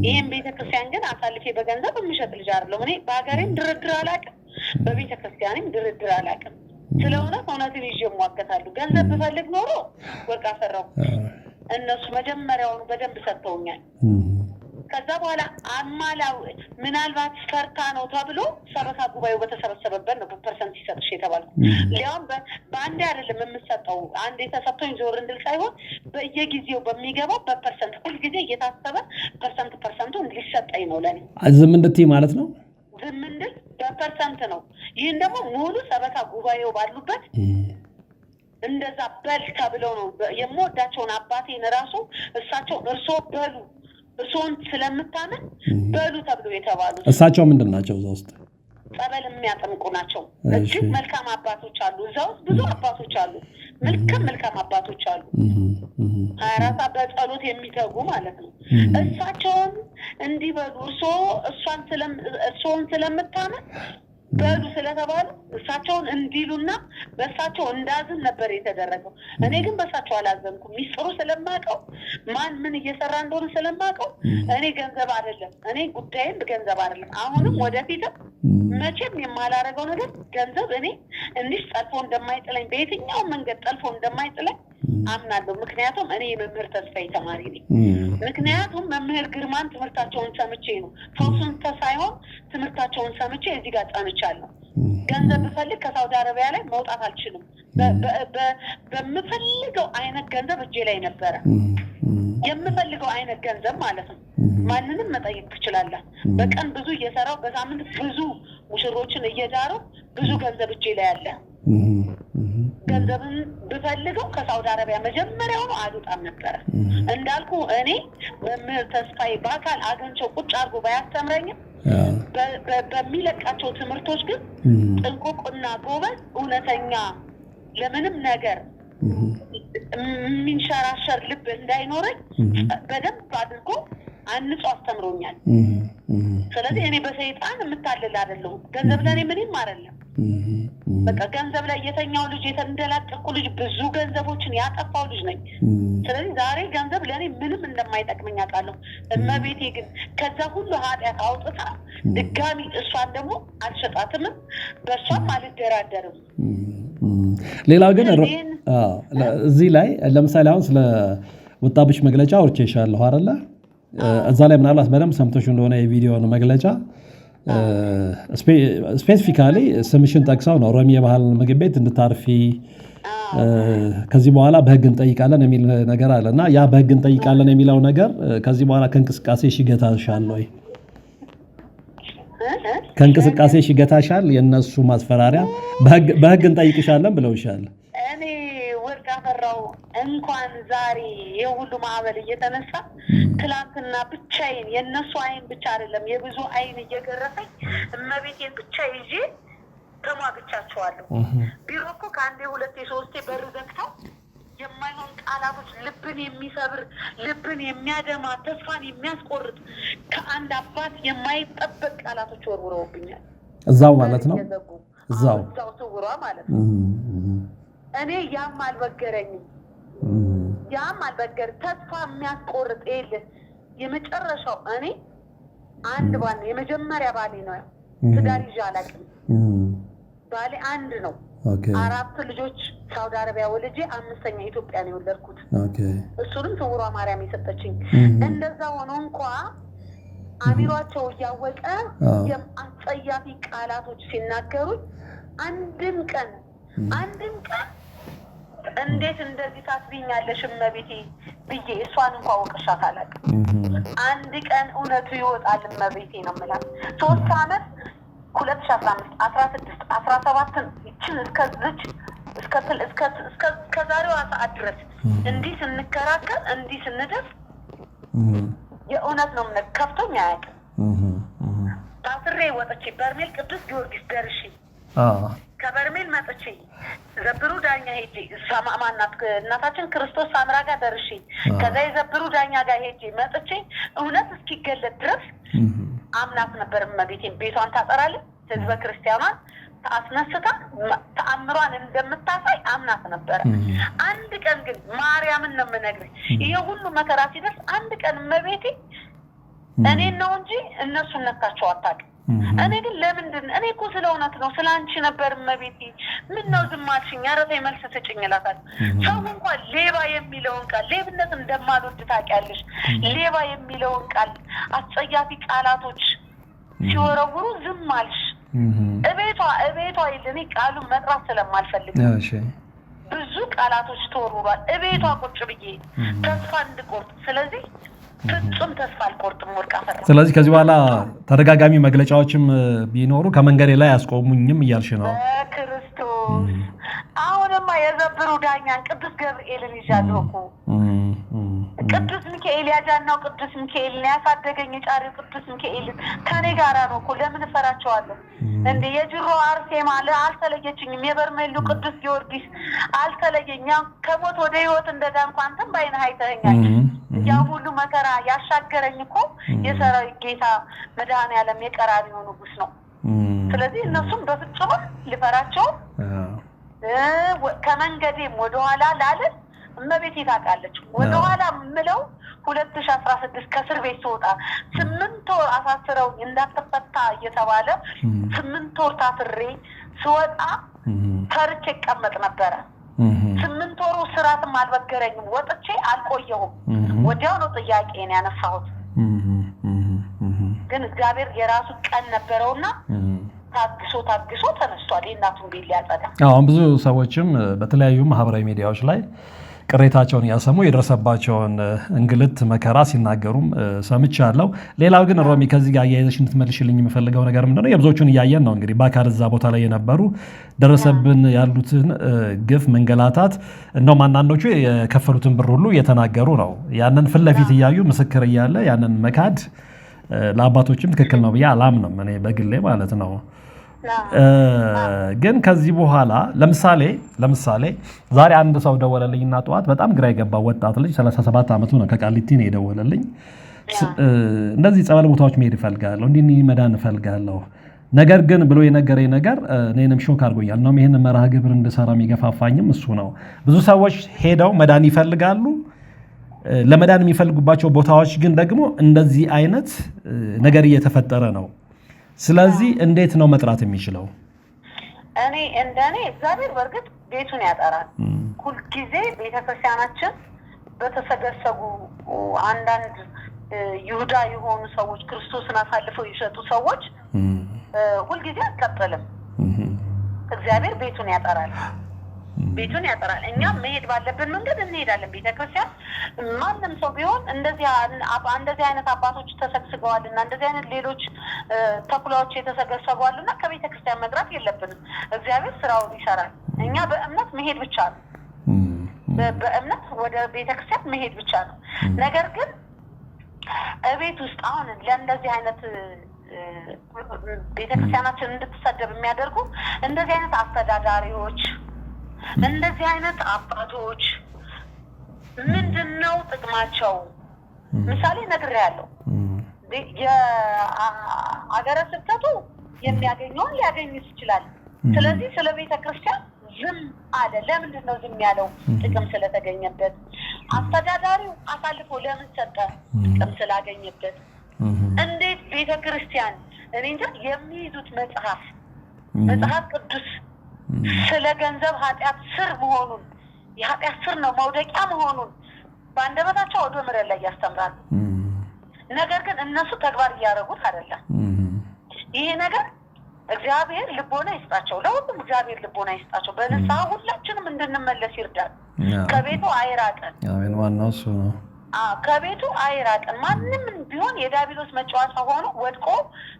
ይህም ቤተክርስቲያን ግን አሳልፌ በገንዘብ የምሸጥ ልጅ አይደለሁም። እኔ በሀገሬም ድርድር አላቅም፣ በቤተክርስቲያንም ድርድር አላቅም። ስለሆነ እውነትን ይዤ እሟገታለሁ። ገንዘብ ብፈልግ ኖሮ ወርቅ አፈራው። እነሱ መጀመሪያውኑ በደንብ ሰጥተውኛል። ከዛ በኋላ አማላው ምናልባት ፈርታ ነው ተብሎ ሰበካ ጉባኤው በተሰበሰበበት ነው በፐርሰንት ሲሰጥሽ የተባልኩ። ሊያውም በአንድ አይደለም የምሰጠው አንድ የተሰጠኝ ዞር እንድል ሳይሆን በየጊዜው በሚገባው በፐርሰንት ሁሉ ጊዜ እየታሰበ ፐርሰንቱ ሊሰጠኝ ነው ለኔ። ዝም እንድትይ ማለት ነው። ዝም እንድል በፐርሰንት ነው። ይሄን ደግሞ ሙሉ ሰበካ ጉባኤው ባሉበት እንደዛ በል ተብለው ነው የምወዳቸውን አባቴን ራሱ እሳቸው እርሶ በሉ እርሶን ስለምታምን በሉ ተብሎ የተባሉት። እሳቸው ምንድናቸው? እዛ ውስጥ ጸበል የሚያጠምቁ ናቸው። እጅግ መልካም አባቶች አሉ። እዛ ውስጥ ብዙ አባቶች አሉ። መልካም አባቶች አሉ። 24 በጸሎት የሚተጉ ማለት ነው። እሳቸውን እንዲበሉ እርሶን ስለምታምን በሉ ስለተባሉ እሳቸውን እንዲሉና በእሳቸው እንዳዝን ነበር የተደረገው። እኔ ግን በእሳቸው አላዘንኩም። ሚስጥሩ ስለማውቀው ማን ምን እየሰራ እንደሆነ ስለማውቀው እኔ ገንዘብ አይደለም እኔ ጉዳይም ገንዘብ አይደለም። አሁንም ወደፊትም መቼም የማላረገው ነገር ገንዘብ እኔ እንዲህ ጠልፎ እንደማይጥለኝ በየትኛው መንገድ ጠልፎ እንደማይጥለኝ አምናለሁ። ምክንያቱም እኔ የመምህር ተስፋዬ ተማሪ ነኝ። ምክንያቱም መምህር ግርማን ትምህርታቸውን ሰምቼ ነው ፈውሱን ሳይሆን ትምህርታቸውን ሰምቼ እዚህ ጋር ጸንቻለሁ። ገንዘብ ብፈልግ ከሳውዲ አረቢያ ላይ መውጣት አልችልም። በምፈልገው አይነት ገንዘብ እጄ ላይ ነበረ። የምፈልገው አይነት ገንዘብ ማለት ነው። ማንንም መጠየቅ ትችላለህ። በቀን ብዙ እየሰራው በሳምንት ብዙ ሙሽሮችን እየዳሩ ብዙ ገንዘብ እጄ ላይ አለ። ገንዘብን ብፈልገው ከሳውዲ አረቢያ መጀመሪያውኑ አልወጣም ነበረ። እንዳልኩ እኔ መምህር ተስፋዬ በአካል አገኝቼው ቁጭ አድርጎ ባያስተምረኝም በሚለቃቸው ትምህርቶች ግን ጥንቁቅና ጎበዝ እውነተኛ ለምንም ነገር የሚንሸራሸር ልብ እንዳይኖረኝ በደንብ አድርጎ አንጾ አስተምሮኛል። ስለዚህ እኔ በሰይጣን የምታለል አይደለሁም። ገንዘብ ለኔ ምንም አይደለም። በቃ ገንዘብ ላይ የተኛው ልጅ የተንደላቀቁ ልጅ ብዙ ገንዘቦችን ያጠፋው ልጅ ነኝ። ስለዚህ ዛሬ ገንዘብ ለኔ ምንም እንደማይጠቅመኝ አውቃለሁ። እመቤቴ ግን ከዛ ሁሉ ኃጢአት አውጥታ ድጋሚ እሷን ደግሞ አልሸጣትም፣ በእሷም አልደራደርም። ሌላ ግን እዚህ ላይ ለምሳሌ አሁን ስለ ወጣብሽ መግለጫ አውርቼሻለሁ አይደለ? እዛ ላይ ምናልባት በደንብ ሰምተሽ እንደሆነ የቪዲዮውን መግለጫ ስፔሲፊካሊ ስምሽን ጠቅሰው ነው ሮሚ የባህል ምግብ ቤት እንድታርፊ ከዚህ በኋላ በህግ እንጠይቃለን የሚል ነገር አለ እና ያ በህግ እንጠይቃለን የሚለው ነገር ከዚህ በኋላ ከእንቅስቃሴሽ ይገታሻል ወይ? ከእንቅስቃሴሽ ይገታሻል? የእነሱ ማስፈራሪያ በህግ እንጠይቅሻለን ብለውሻል። እኔ ወርቅ አፈራው እንኳን ዛሬ የሁሉ ማዕበል እየተነሳ ትላንትና ብቻዬን የእነሱ አይን ብቻ አይደለም የብዙ አይን እየገረፈኝ እመቤቴን ብቻ ይዤ ተሟግቻቸዋለሁ። ቢሮ እኮ ከአንዴ ሁለቴ ሶስቴ በር ዘግተው የማይሆን ቃላቶች ልብን የሚሰብር ልብን የሚያደማ ተስፋን የሚያስቆርጥ ከአንድ አባት የማይጠበቅ ቃላቶች ወርውረውብኛል። እዛው ማለት ነው እዛው ስውሯ ማለት ነው። እኔ ያም አልበገረኝም። ተስፋ የሚያስቆርጥ የለ የመጨረሻው እኔ አንድ ባል የመጀመሪያ ባሌ ነው። ትዳር ይዤ አላውቅም። ባሌ አንድ ነው። 4 ልጆች ሳውዲ አረቢያ ወልጄ 5ኛ ኢትዮጵያ ነው የወለድኩት። እሱንም ስውሯ ማርያም የሰጠችኝ። እንደዛ ሆኖ እንኳን አሚሯቸው እያወቀ የአስጸያፊ ቃላቶች ሲናገሩኝ አንድም ቀን እንዴት እንደዚህ ታስቢኛለሽ እመቤቴ ብዬ እሷን እንኳን ወቅሻት አላውቅም። አንድ ቀን እውነቱ ይወጣል እመቤቴ ነው የምላት። 3 ዓመት 2015 16 17 ይችን እስከ ዛሬዋ ሰዓት ድረስ እንዲህ ስንከራከር እንዲህ ስንደርስ የእውነት ነው ምን ከፍቶኝ አያውቅም። ታስሬ ወጥቼ በርሜል ቅዱስ ጊዮርጊስ ደርሼ ከበርሜል መጥቼ ዘብሩ ዳኛ ሄጄ ማናት እናታችን ክርስቶስ ሳምራ ጋር ደርሼ ከዛ የዘብሩ ዳኛ ጋር ሄጄ መጥቼ እውነት እስኪገለጥ ድረስ አምናት ነበር። እመቤቴን ቤቷን ታጠራለች፣ ህዝበ ክርስቲያኗን አስነስታ ተአምሯን እንደምታሳይ አምናት ነበር። አንድ ቀን ግን ማርያምን ነው የምነግርሽ ይሄ ሁሉ መከራ ሲደርስ አንድ ቀን እመቤቴ እኔን ነው እንጂ እነሱን ነካቸው አታውቅም። እኔ ግን ለምንድን እኔ እኮ ስለ እውነት ነው ስላንቺ ነበር እመቤቴ ምን ነው ዝም አልሽኝ ኧረ ተይ መልስ ስጭኝ እላታለሁ ሰው እንኳን ሌባ የሚለውን ቃል ሌብነት እንደማልወድ ታውቂያለሽ ሌባ የሚለውን ቃል አስጸያፊ ቃላቶች ሲወረውሩ ዝም አልሽ እቤቷ ይልኔ ቃሉን መጥራት ስለማልፈልግ ብዙ ቃላቶች ተወርውሯል እቤቷ ቁጭ ብዬ ተስፋ እንድቆርጥ ስለዚህ ፍጹም ተስፋ አልቆርጥም ወርቅ አፈራ ስለዚህ ከዚህ በኋላ ተደጋጋሚ መግለጫዎችም ቢኖሩ ከመንገዴ ላይ አስቆሙኝም እያልሽ ነው ክርስቶስ አሁንማ የዘብሩ ዳኛን ቅዱስ ገብርኤልን ይዣለሁ እኮ ቅዱስ ሚካኤል ያጃናው ቅዱስ ሚካኤል ያሳደገኝ ጫሪው ቅዱስ ሚካኤል ከኔ ጋራ ነው እኮ ለምን ፈራቸዋለሁ እንዴ የጅሮ አርሴማ አልተለየችኝም የበርሜሉ ቅዱስ ጊዮርጊስ አልተለየኛም ከሞት ወደ ህይወት እንደዳንኩ አንተም ባይነህ አይተኸኛል ያ ሁሉ መከራ ያሻገረኝ እኮ የሰራዊት ጌታ መድኃኔዓለም የቀራንዮ ንጉስ ነው ስለዚህ እነሱም በፍጹም ልፈራቸው ከመንገዴም ወደ ኋላ ላልን እመቤቴ ታውቃለች ወደ ኋላ ምለው 2016 ከስር ቤት ስወጣ 8 ወር አሳስረው እንዳትፈታ እየተባለ 8 ወር ታስሬ ስወጣ ፈርቼ ቀመጥ ነበር 8 ወሩ ስራትም አልበገረኝም ወጥቼ አልቆየሁም ወዲያው ነው ጥያቄን ያነሳሁት ግን እግዚአብሔር የራሱ ቀን ነበረውና ታግሶ ተነስቷል የእናቱን ቤት ሊያጸዳ አሁን ብዙ ሰዎችም በተለያዩ ማህበራዊ ሚዲያዎች ላይ ቅሬታቸውን ያሰሙ የደረሰባቸውን እንግልት መከራ ሲናገሩም ሰምቻለሁ ሌላው ግን ሮሚ ከዚህ ጋር ያያይዘሽ እንድትመልሽልኝ የምፈልገው ነገር ምንድነው የብዙዎቹን እያየን ነው እንግዲህ በአካል እዛ ቦታ ላይ የነበሩ ደረሰብን ያሉትን ግፍ መንገላታት እንደውም አንዳንዶቹ የከፈሉትን ብር ሁሉ እየተናገሩ ነው ያንን ፊት ለፊት እያዩ ምስክር እያለ ያንን መካድ ለአባቶችም ትክክል ነው ብዬ አላምንም እኔ በግሌ ማለት ነው ግን ከዚህ በኋላ ለምሳሌ ዛሬ አንድ ሰው ደወለልኝና ጠዋት በጣም ግራ የገባው ወጣት ልጅ 37 ዓመቱ ነው ከቃሊቲ ነው የደወለልኝ እንደዚህ ጸበል ቦታዎች መሄድ እፈልጋለሁ እንዲህ መዳን እፈልጋለሁ ነገር ግን ብሎ የነገረኝ ነገር እኔንም ሾክ አድርጎኛል ነው ይሄን መርሃ ግብር እንድሰራ የሚገፋፋኝም እሱ ነው ብዙ ሰዎች ሄደው መዳን ይፈልጋሉ ለመዳን የሚፈልጉባቸው ቦታዎች ግን ደግሞ እንደዚህ አይነት ነገር እየተፈጠረ ነው ስለዚህ እንዴት ነው መጥራት የሚችለው እኔ እንደኔ እግዚአብሔር በርግጥ ቤቱን ያጠራል ሁሉ ጊዜ ቤተክርስቲያናችን በተሰገሰጉ አንዳንድ ይሁዳ የሆኑ ሰዎች ክርስቶስን አሳልፈው ይሰጡ ሰዎች ሁሉ ጊዜ አትቀጥልም እግዚአብሔር ቤቱን ያጠራል እኛም መሄድ ባለብን መንገድ እንሄዳለን ቤተክርስቲያን ማንንም ሰው ቢሆን እንደዚህ አይነት አባቶች ተሰግስገዋልና እንደዚህ አይነት ሌሎች ተኩላዎች የተሰገሰጓልና ከቤተክርስቲያን መግራት የለብንም እግዚአብሔር ስራውን ይሰራል እኛ በእምነት መሄድ ብቻ ነው በእምነት ወደ ቤተክርስቲያን መሄድ ብቻ ነው ነገር ግን እቤት ውስጥ አሁን ለእንደዚህ አይነት ቤተክርስቲያናችን እንድትሰደብ የሚያደርጉ እንደዚህ አይነት አስተዳዳሪዎች እንደዚህ አይነት አባቶች ምንድነው ጥቅማቸው ምሳሌ ነግሬያለሁ የአገረ ስብከቱ የሚያገኘውን ሊያገኝ ይችላል ስለዚህ ስለ ቤተክርስቲያን ዝም አለ ለምንድነው ዝም ያለው ጥቅም ስለተገኘበት አስተዳዳሪው አሳልፎ ለምን ሰጠ ጥቅም ስላገኘበት እንዴት ቤተክርስቲያን እኔ እንጃ የሚይዙት መጽሐፍ ቅዱስ ስለ ገንዘብ ኃጢአት ስር መሆኑን የኃጢአት ስር ነው መውደቂያ መሆኑን በአንደበታቸው ወደ ምድር ላይ ያስተምራሉ ነገር ግን እነሱ ተግባር እያደረጉት አይደለም ይሄ ነገር እግዚአብሔር ልቦና ይስጣቸው ለሁሉም እግዚአብሔር ልቦና ይስጣቸው በንስሐ ሁላችንም እንድንመለስ ይርዳል ከቤቱ አይራቀን አሜን ዋናው እሱ ነው ከቤቱ አይራቀን ማንንም ቢሆን የዲያብሎስ መጫወቻ ሆኖ ወድቆ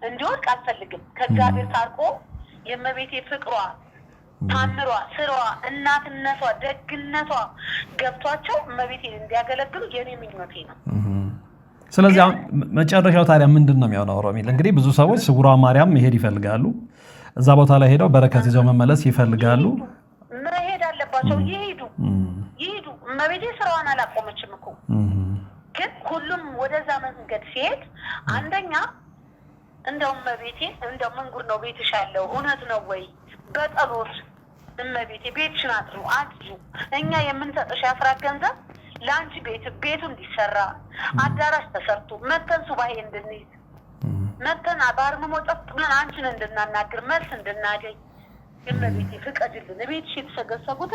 እንዲወድቅ አልፈልግም ከእግዚአብሔር ታርቆ የእመቤቴ ፍቅሯ ታምሯ ስራዋ እናትነቷ ደግነቷ ገብቷቸው እመቤቴን እንዲያገለግሉ የኔ ምኞቴ ነው ስለዚህ መጨረሻው ታዲያ ምንድነው የሚሆነው ሮሚል እንግዲህ ብዙ ሰዎች ስውሯ ማርያም መሄድ ይፈልጋሉ እዛ ቦታ ላይ ሄደው በረከት ይዘው መመለስ ይፈልጋሉ መሄድ አለባቸው ይሄዱ እመቤቴ ስራዋን አላቆመችም እኮ ግን ሁሉም ወደዛ መንገድ ሲሄድ አንደኛ እንደው እመቤቴ እንደው መንጉር ነው ቤትሽ ያለው እውነት ነው ወይ በጸሎት እመቤቴ ቤትሽን አጥሩ እኛ የምንሰጥሽ ያስራት ገንዘብ ለአንቺ ቤቱ እንዲሰራ አዳራሽ ተሰርቶ መተን ሱባኤ እንድንይዝ መተና ባርመሞ ጸጥ ብለን አንቺን እንድናናግር መልስ እንድናገኝ እመቤቴ ፍቀጅልን። ቤትሽ የተሰገሰጉት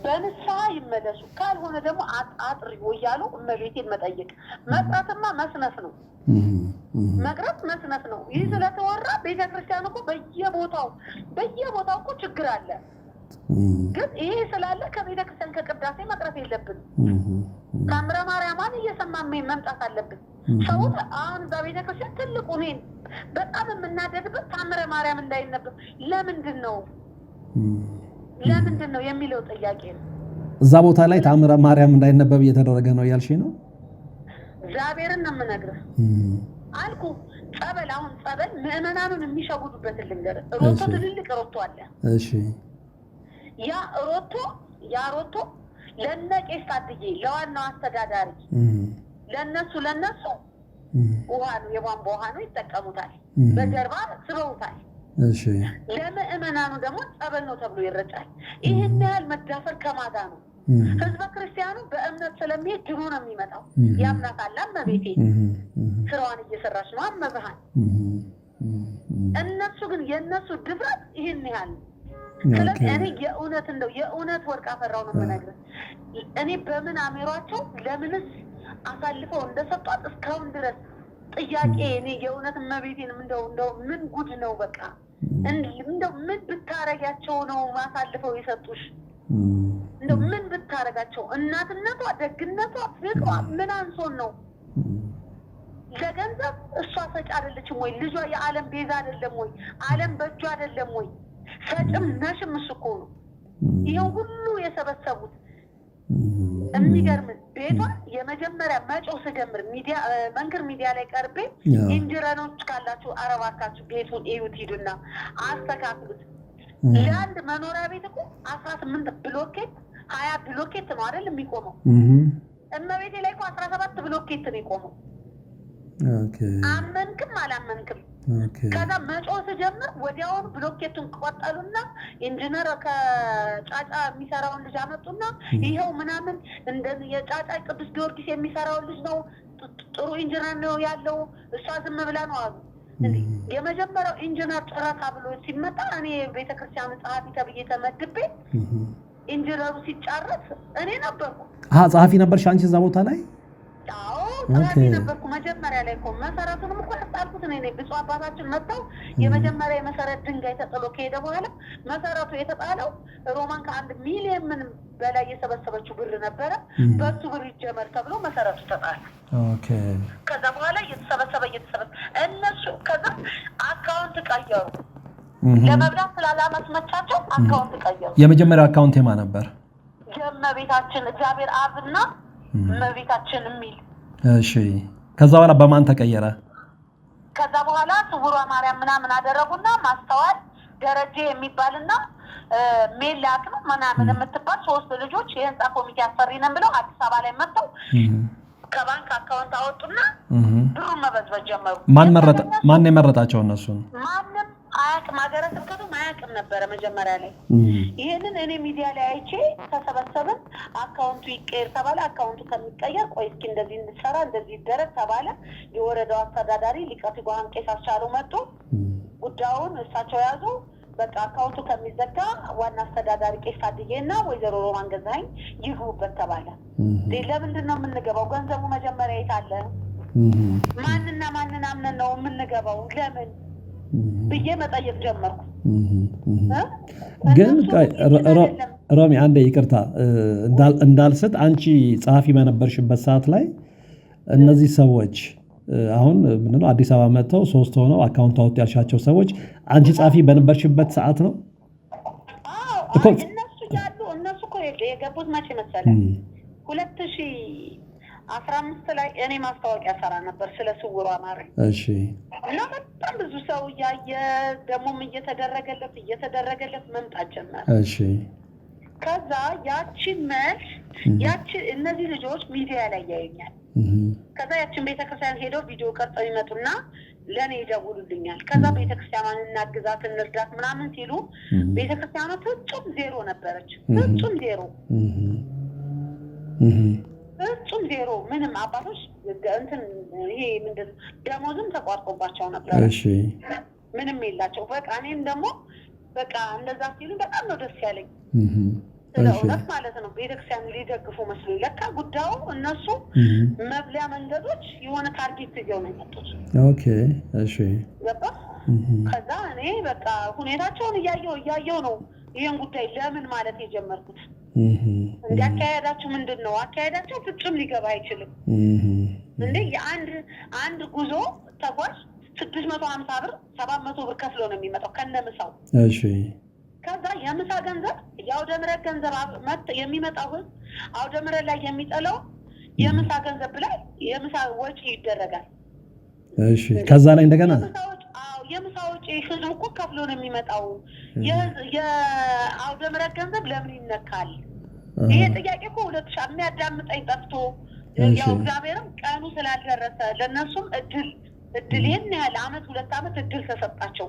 በንስሐ ይመለሱ፣ ካልሆነ ደግሞ አጥሪ ወያሉ እመቤቴን መጠየቅ። መቅረትማ መስነፍ ነው፣ መቅረት መስነፍ ነው። ይህ ስለተወራ ቤተክርስቲያን እኮ በየቦታው እኮ ችግር አለ። ግን ይሄ ስላለ ከቤተክርስቲያን ከቅዳሴ መቅረት የለብን። ታምረ ማርያምን እየሰማን መምጣት አለብን። ሰው አሁን በቤተክርስቲያን ትልቁ እኔን በጣም የምናደድበት ታምረ ማርያም እንዳይነበብ ለምንድን ነው የሚለው ጥያቄ ነው። እዛ ቦታ ላይ ታምረ ማርያም እንዳይነበብ እየተደረገ ነው ያልሽ ነው? እግዚአብሔርን ነው የምነግርህ አልኩ። ጸበል አሁን ጸበል ምዕመናኑን የሚሸጉዱበት ልንገር። ሮቶ ትልልቅ ሮቶ አለ። እሺ ያ ሮቶ ለነቄስ ታድዬ ለዋናው አስተዳዳሪ ለነሱ ውሃ ነው፣ የቧንቧ ውሃ ነው ይጠቀሙታል። በጀርባ ስበውታል። እሺ ለምዕመናኑ ደግሞ ጸበል ነው ተብሎ ይረጫል። ይሄን ያህል መዳፈር ከማጋ ነው። ህዝበ ክርስቲያኑ በእምነት ስለሚሄድ ድሮ ነው የሚመጣው። ያምናታል እመቤቴ ስራዋን እየሰራች ነው አመብሃን። እነሱ ግን የነሱ ድፍረት ይሄን ያህል። ስለዚህ እኔ የእውነት ወርቅ አፈራው ነው የምነግርህ። እኔ በምን አሜሯቸው ለምንስ አሳልፈው እንደሰጧት እስካሁን ድረስ ጥያቄ እኔ የእውነት እመቤቴን እንደው ምን ጉድ ነው በቃ እንደው ምን ብታረጋቸው ነው ማሳልፈው የሰጡሽ? እንደው ምን ብታረጋቸው? እናትነቷ፣ ደግነቷ፣ ፍቅሯ ምን አንሶን ነው? ለገንዘብ እሷ ሰጭ አይደለችም ወይ? ልጇ የዓለም ቤዛ አይደለም ወይ? ዓለም በእጇ አይደለም ወይ? ሰጭም ነሽም እሱ እኮ ነው ይሄው ሁሉ የሰበሰቡት። የሚገርም ቤቷ የመጀመሪያ መጮህ ስጀምር መንክር ሚዲያ ላይ ቀርቤ ኢንጂነሮች ካላችሁ አረባካችሁ ቤቱን እዩት፣ ሂዱና አስተካክሉት። ለአንድ መኖሪያ ቤት እኮ 18 ብሎኬት 20 ብሎኬት ነው አይደል የሚቆመው? እመቤቴ ላይ እኮ 17 ብሎኬት ነው የቆመው። አመንክም አላመንክም። ከዛ መጮህ ስጀምር ወዲያውኑ ብሎኬቱን ቆጠሉና ኢንጂነር ከጫጫ የሚሰራውን ልጅ አመጡና ይሄው ምናምን እንደዚህ የጫጫ ቅዱስ ጊዮርጊስ የሚሰራውን ልጅ ነው ጥሩ ኢንጂነር ነው ያለው፣ እሷ ዝም ብላ ነው አሉ። የመጀመሪያው ኢንጂነር ጨረታ ብሎ ሲመጣ እኔ ቤተክርስቲያን ጸሐፊ ተብዬ ተመድቤ ኢንጂነሩ ሲጫረስ እኔ ነበርኩ። ጸሐፊ ነበርሽ አንቺ እዛ ቦታ ላይ? አዎ ጸሐፊ ነበርኩ። መጀመሪያ ላይ እኮ መሰረቱንም እኮ ያስጣልኩት እኔ ነኝ። ብፁዕ አባታችን መጥተው የመጀመሪያ የመሰረት ድንጋይ ተጥሎ ከሄደ በኋላ መሰረቱ የተጣለው ሮማን ከ1 ሚሊዮን ምን በላይ የሰበሰበችው ብር ነበረ። በሱ ብር ይጀመር ተብሎ መሰረቱ ተጣለ። ከዛ በኋላ እየተሰበሰበ እነሱ ከዛ አካውንት ቀየሩ። ለመብላት ስላላመስመቻቸው አካውንት ቀየሩ። የመጀመሪያው አካውንት የማን ነበር? የእመቤታችን እግዚአብሔር አብና እመቤታችን የሚል። እሺ ከዛ በኋላ በማን ተቀየረ? ከዛ በኋላ ስውሯ ማርያም ምናምን አደረጉና ማስተዋል ደረጀ የሚባልና ሜላት ነው ምናምን የምትባል 3 ልጆች የህንጻ ኮሚቴ አሰሪ ነን ብለው አዲስ አበባ ላይ መጥተው ከባንክ አካውንት አወጡና ብሩን መበዝበዝ ጀመሩ። ማን የመረጣቸው እነሱን? ማንም አያውቅም። ሀገረ ስብከቱ አያውቅም ነበረ መጀመሪያ ላይ። ይሄንን እኔ ሚዲያ ላይ አይቼ ተሰበሰብን። አካውንቱ ይቀየር ተባለ። አካውንቱ ከሚቀየር ቆይ እስኪ እንደዚህ እንሰራ እንደዚህ ይደረግ ተባለ። የወረዳው አስተዳዳሪ ሊቀ ትጉሃን ቄስ አስቻለው መጡ። ጉዳዩን እሳቸው ያዙ። በቃ አካውንቱ ከሚዘጋ ዋና አስተዳዳሪ ቄስ ታድዬና ወይዘሮ ሮማን ገዛኸኝ ይግቡበት ተባለ። ለምንድን ነው የምንገባው? ገንዘቡ መጀመሪያ የት አለ? ማንና ማንን አምነን ነው የምንገባው? ለምን ብዬ መጠየቅ ጀመርኩ። ግን ሮሚ አንዴ ይቅርታ እንዳልስት፣ አንቺ ጸሐፊ በነበርሽበት ሰዓት ላይ እነዚህ ሰዎች አሁን ምንድነው አዲስ አበባ መጥተው 3 ሆነው አካውንት አወጡ ያልሻቸው ሰዎች አንቺ ጸሐፊ በነበርሽበት ሰዓት ነው? እኮ እነሱ እኮ የገቡት መቼ መሰለህ? 2015 ላይ እኔ ማስታወቂያ ሰራ ነበር ስለ ስውሯ ማርያም። እሺ እና በጣም ብዙ ሰው ያየ ደሞም እየተደረገለት መምጣት ጀመረ። እሺ ከዛ ያቺን መልስ እነዚህ ልጆች ሚዲያ ላይ ያዩኛል። ከዛ ያቺን ቤተክርስቲያን ሄደው ቪዲዮ ቀርጸው ይመጡና ለኔ ይደውሉልኛል። ከዛ ቤተክርስቲያኗን እናግዛት እንርዳት ምናምን ሲሉ ቤተክርስቲያኗ ፍጹም ዜሮ ነበረች። ፍጹም ዜሮ። ፍጹም ዜሮ ምንም አባቶች እንትን ይሄ ምንድን ደሞዝም ተቋርጦባቸው ነበር። እሺ ምንም የላቸው። በቃ እኔም ደግሞ በቃ እንደዛ ሲሉ በጣም ነው ደስ ያለኝ። ስለእውነት ማለት ነው ቤተክርስቲያን ሊደግፉ መስሎኝ ለካ ጉዳዩ እነሱ መብለያ መንገዶች የሆነ ታርጌት ይዘው ነው የመጡት። ኦኬ እሺ ገባ። ከዛ እኔ በቃ ሁኔታቸውን እያየው ነው ይሄን ጉዳይ ለምን ማለት የጀመርኩት። እንዲያካሄዳቸው ምንድን ነው አካሄዳቸው ፍጹም ሊገባ አይችልም። እንዴ አንድ ጉዞ ተጓዥ 650 ብር 700 ብር ከፍሎ ነው የሚመጣው ከነምሳው። እሺ ከዛ የምሳ ገንዘብ የአውደ ምሕረት ገንዘብ የሚመጣው አውደ ምሕረት ላይ የሚጠለው የምሳ ገንዘብ ላይ የምሳ ወጪ ይደረጋል። እሺ ከዛ ላይ እንደገና የምሳ ወጪ ህዝቡ እኮ ከፍሎ ነው የሚመጣው። የአውደ ምሕረት ገንዘብ ለምን ይነካል? ይሄ ጥያቄ እኮ 2000 የሚያዳምጠኝ ጠፍቶ ያው እግዚአብሔርም ቀኑ ስላልደረሰ ለነሱም እድል ይሄን ያህል አመት 2 አመት እድል ተሰጣቸው።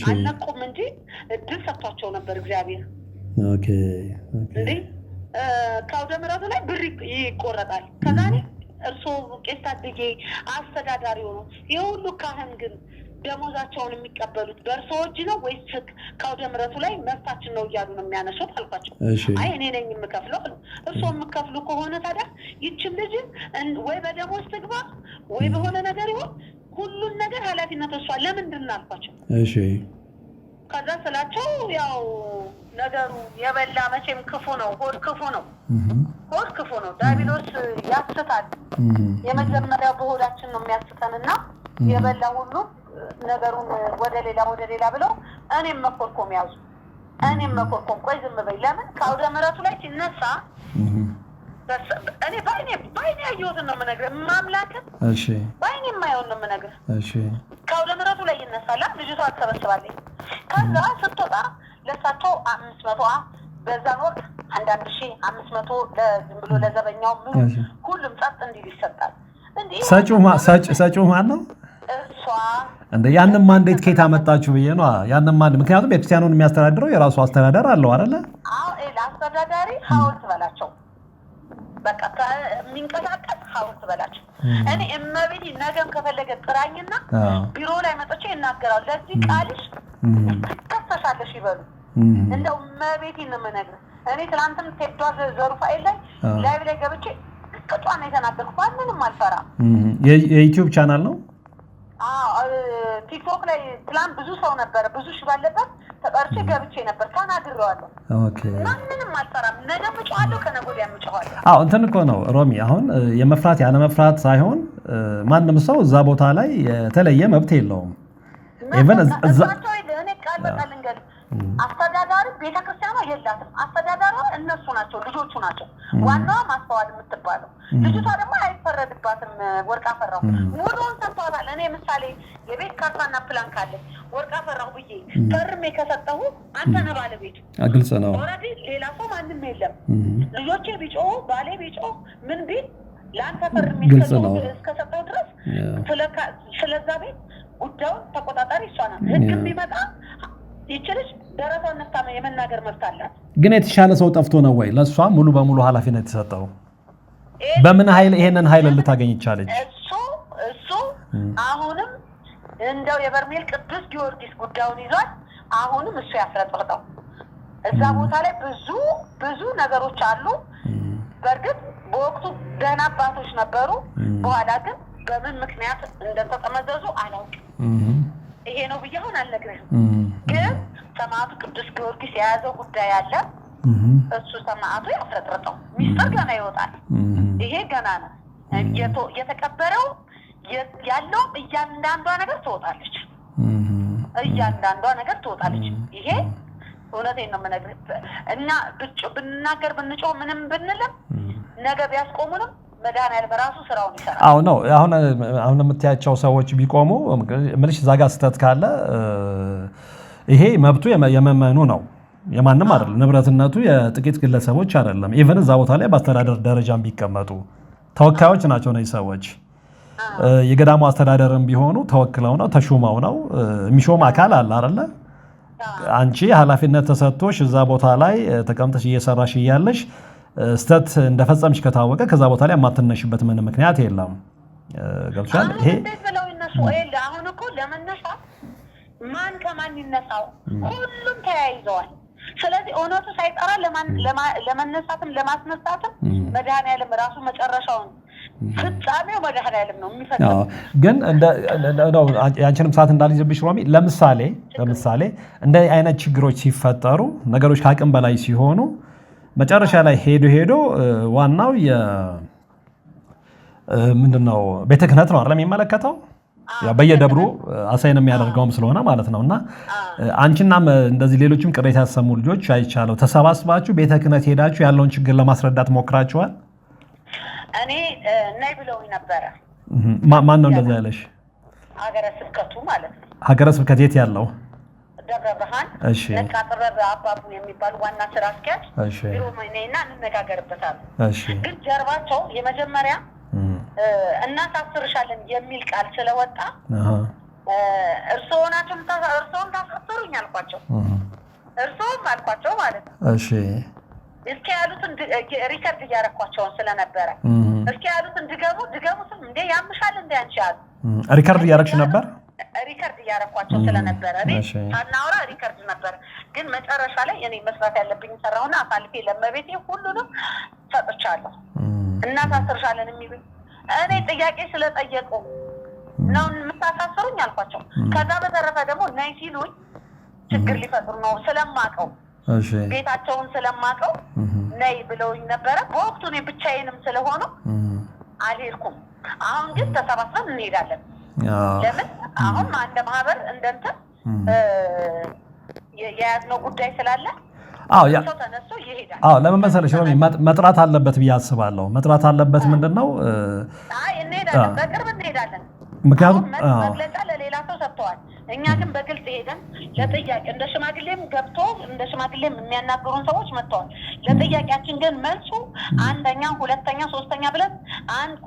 አልነቁም እንጂ እድል ሰጥቷቸው ነበር እግዚአብሔር። ኦኬ እንዴ ከአውደ ምሕረቱ ላይ ብር ይቆረጣል። ከዛ እርሶ ቄስ ታድጌ አስተዳዳሪው ነው የሁሉ ካህን ግን ደሞዛቸውን የሚቀበሉት በእርሶ እጅ ነው ወይስ ከአውደ ምሕረቱ ላይ መብታችን ነው እያሉ ነው የሚያነሱት አልኳቸው። አይ እኔ ነኝ የምከፍለው አሉ። እርሶ የምከፍሉ ከሆነ ታዲያ ይችም ልጅ ወይ በደሞዝ ትግባ ወይ በሆነ ነገር ይሆን ሁሉን ነገር ኃላፊነት እሷ ለምንድን ነው አልኳቸው። እሺ ከዛ ስላቸው ያው ነገሩ የበላ መቼም ክፉ ነው፣ ሆድ ክፉ ነው። ሆድ ክፉ ነው። ዲያብሎስ ያስታል። የመጀመሪያው በሆዳችን ነው የሚያስተንና የበላ ሁሉ ነገሩን ወደ ሌላ ብለው እኔም መኮርኮም ያዙ። እኔም መኮርኮም ቆይ ዝም በይ። ለምን ከአውደ ምሕረቱ ላይ ሲነሳ እኔ ባይኔ ያየሁትን ነው የምነግርህ። ማምላክን እሺ ባይኔ የማየውን ነው የምነግርህ። እሺ ከአውደ ምሕረቱ ላይ ይነሳል። ልጅቷ ትሰበስባለች። ከዛ ስትወጣ ለሳቸው 500 በዛን ወቅት 1500 ዝም ብሎ ለዘበኛው ሁሉም ጸጥ እንዲል ይሰጣል። ሰጪው ማን ነው? እሷ እንደ ያንን ማንዴት ከየት አመጣችሁ ብዬ ነው። ያንን ማንዴት ምክንያቱም ቤተክርስቲያኑን የሚያስተዳድረው የራሱ አስተዳደር አለው አይደለ? አዎ አስተዳዳሪ ሐውልት በላቸው። በቃ የሚንቀሳቀስ ሐውልት በላቸው። እኔ እመቤቴ ነገም ከፈለገ ጥራኝና ቢሮ ላይ መጥቼ ይናገራል። ለዚህ ቃልሽ ከፈሻለሽ ይበሉ። እንደው እመቤቴ ነው የምነግርህ። እኔ ትናንትም ቴዷ ዘሩፋኤል ላይ ላይ ገብቼ ቅጧን የተናገርኩ ማንንም አልፈራም። የዩቲዩብ ቻናል ነው። ቲክቶክ ላይ ትላንት ብዙ ሰው ነበረ፣ ብዙ ሺህ ባለበት ተጠርቼ ገብቼ ነበር፣ ተናግሬዋለሁ። ኦኬ ማንንም አልፈራም። ነገ ምጫዋለሁ፣ ከነገ ወዲያ ምጫዋለሁ። እንትን እኮ ነው ሮሚ፣ አሁን የመፍራት ያለ መፍራት ሳይሆን ማንም ሰው እዛ ቦታ ላይ የተለየ መብት የለውም። ኢቨን እዛቸው እኔ ቃል በቃል እንግዲህ አስተዳዳሪ ቤተክርስቲያኗ የላትም። አስተዳዳሪዋ እነሱ ናቸው፣ ልጆቹ ናቸው። ዋናዋ ማስተዋል የምትባለው ልጅቷ ደግሞ አይፈረድባትም። ወርቅ አፈራው ሙሉውን ሰጥቷታል። እኔ ምሳሌ የቤት ካርታና ፕላን ካለ ወርቅ አፈራው ብዬ ፈርሜ ከሰጠሁ አንተ ነህ ባለቤቱ። ግልጽ ነው። ኦልሬዲ ሌላ ሰው ማንም የለም። ልጆቼ ቢጮሁ ባሌ ቢጮህ ምን ቢል ለአንተ ፈርሜ እስከሰጠሁ ድረስ ስለዛ ቤት ጉዳዩን ተቆጣጣሪ እሷ ናት። ህግም ቢመጣ ይችልሽ ደረቷን ነፍታ የመናገር መብት አላት። ግን የተሻለ ሰው ጠፍቶ ነው ወይ ለሷ ሙሉ በሙሉ ኃላፊነት የተሰጠው? በምን ኃይል ይሄንን ኃይል ልታገኝ ይቻለች? እሱ አሁንም እንደው የበርሜል ቅዱስ ጊዮርጊስ ጉዳዩን ይዟል። አሁንም እሱ ያስረጥርጠው። እዛ ቦታ ላይ ብዙ ነገሮች አሉ። በእርግጥ በወቅቱ ደህና አባቶች ነበሩ። በኋላ ግን በምን ምክንያት እንደተጠመዘዙ አላውቅም። ይሄ ነው ብዬ አሁን አልነግርህም። ግን ሰማዕቱ ቅዱስ ጊዮርጊስ የያዘው ጉዳይ አለ። እሱ ሰማዕቱ ያስረጥርጠው። ሚስጥር ገና ይወጣል። ይሄ ገና ነው የተቀበረው። ያለው እያንዳንዷ ነገር ትወጣለች። ይሄ እውነቴን ነው የምነግርህ። እና ብንናገር ብንጮህ ምንም ብንልም ነገ ቢያስቆሙንም መድኃኒዓለም በራሱ ስራውን ይሰራል። አዎ ነው። አሁን የምታያቸው ሰዎች ቢቆሙ ምልሽ እዛ ጋር ስህተት ካለ ይሄ መብቱ የመመኑ ነው፣ የማንም አይደለም። ንብረትነቱ የጥቂት ግለሰቦች አይደለም። ኢቨን እዛ ቦታ ላይ በአስተዳደር ደረጃም ቢቀመጡ ተወካዮች ናቸው እነዚህ ሰዎች። የገዳሙ አስተዳደርም ቢሆኑ ተወክለው ነው ተሹመው ነው። የሚሾም አካል አለ አይደለ? አንቺ ኃላፊነት ተሰጥቶሽ እዛ ቦታ ላይ ተቀምጠሽ እየሰራሽ እያለሽ ስተት እንደፈጸምሽ ከታወቀ ከዛ ቦታ ላይ ማትነሽበት ምን ምክንያት የለም ገብቻል ይሄ ብለው እነሱ አሁን እኮ ለመነሳት ማን ከማን ይነሳው ሁሉም ተያይዘዋል ስለዚህ ኦነቱ ሳይጠራ ለመነሳትም ለማስነሳትም መድኃኒዓለም ራሱ መጨረሻውን ፍጻሜው መድኃኒዓለም ነው የሚፈጽመው ግን እንደው ያንቺንም ሰዓት እንዳልይዝብሽ ሮሚ ለምሳሌ እንደ አይነት ችግሮች ሲፈጠሩ ነገሮች ከአቅም በላይ ሲሆኑ መጨረሻ ላይ ሄዶ ዋናው ምንድነው ቤተ ክህነት ነው አይደል የሚመለከተው ያ በየደብሩ አሳይን የሚያደርገውም ስለሆነ ማለት ነውና አንቺና እንደዚህ ሌሎችም ቅሬታ ያሰሙ ልጆች አይቻለው ተሰባስባችሁ ቤተ ክህነት ሄዳችሁ ያለውን ችግር ለማስረዳት ሞክራችኋል እኔ ናይ ብለው ነበር ማን ነው እንደዛ ያለሽ ሀገረ ስብከቱ ማለት ነው ሀገረ ስብከት የት ያለው ደብረ ብርሃን እሺ ለቃጥረብ አባቡ የሚባል ዋና ስራ አስኪያጅ ቢሮ ማይነና እንነጋገርበታለን እሺ ግን ጀርባቸው የመጀመሪያ እናሳስርሻለን የሚል ቃል ስለወጣ እርሶም ታሳስሩኝ አልኳቸው እርሶም አልኳቸው ማለት ነው እሺ እስኪ ያሉትን ሪከርድ ያረኳቸው ስለነበረ እስኪ ያሉትን ድገሙ ስም እንዴ ያምሻል እንዴ አንቺ ያሉ ሪከርድ ያረክሽ ነበር ሪከርድ ያረኳቸው ስለነበረ እኔ ታናውራ ሪከርድ ነበር ግን መጨረሻ ላይ እኔ መስራት ያለብኝ ሰራውና አሳልፌ ለመቤቴ ሁሉንም ሰጥቻለሁ እናሳስርሻለን የሚሉ እኔ ጥያቄ ስለጠየቁ ነው የምታሳስሩኝ አልኳቸው ከዛ በተረፈ ደግሞ ናይ ሲሉኝ ችግር ሊፈጥሩ ነው ስለማቀው እሺ ቤታቸውን ስለማቀው ናይ ብለውኝ ነበር በወቅቱ እኔ ብቻዬንም ስለሆነ አልሄድኩም አሁን ግን ተሰባስበን እንሄዳለን ለምን አሁን አንድ ማህበር እንደንተ የያዝነው ጉዳይ ስላለ ለምን መሰለሽ ሮሚ መጥራት አለበት ብዬ አስባለሁ መጥራት አለበት ምንድነው እንሄዳለን በቅርብ እንሄዳለን ምክንያቱም መግለጫ ለሌላ ሰው ሰጥተዋል እኛ ግን በግልጽ ሄደን ለጥያቄ እንደ ሽማግሌም ገብቶ እንደ ሽማግሌም የሚያናገሩን ሰዎች መጥተዋል ለጥያቄያችን ግን መልሱ አንደኛ ሁለተኛ ሶስተኛ ብለን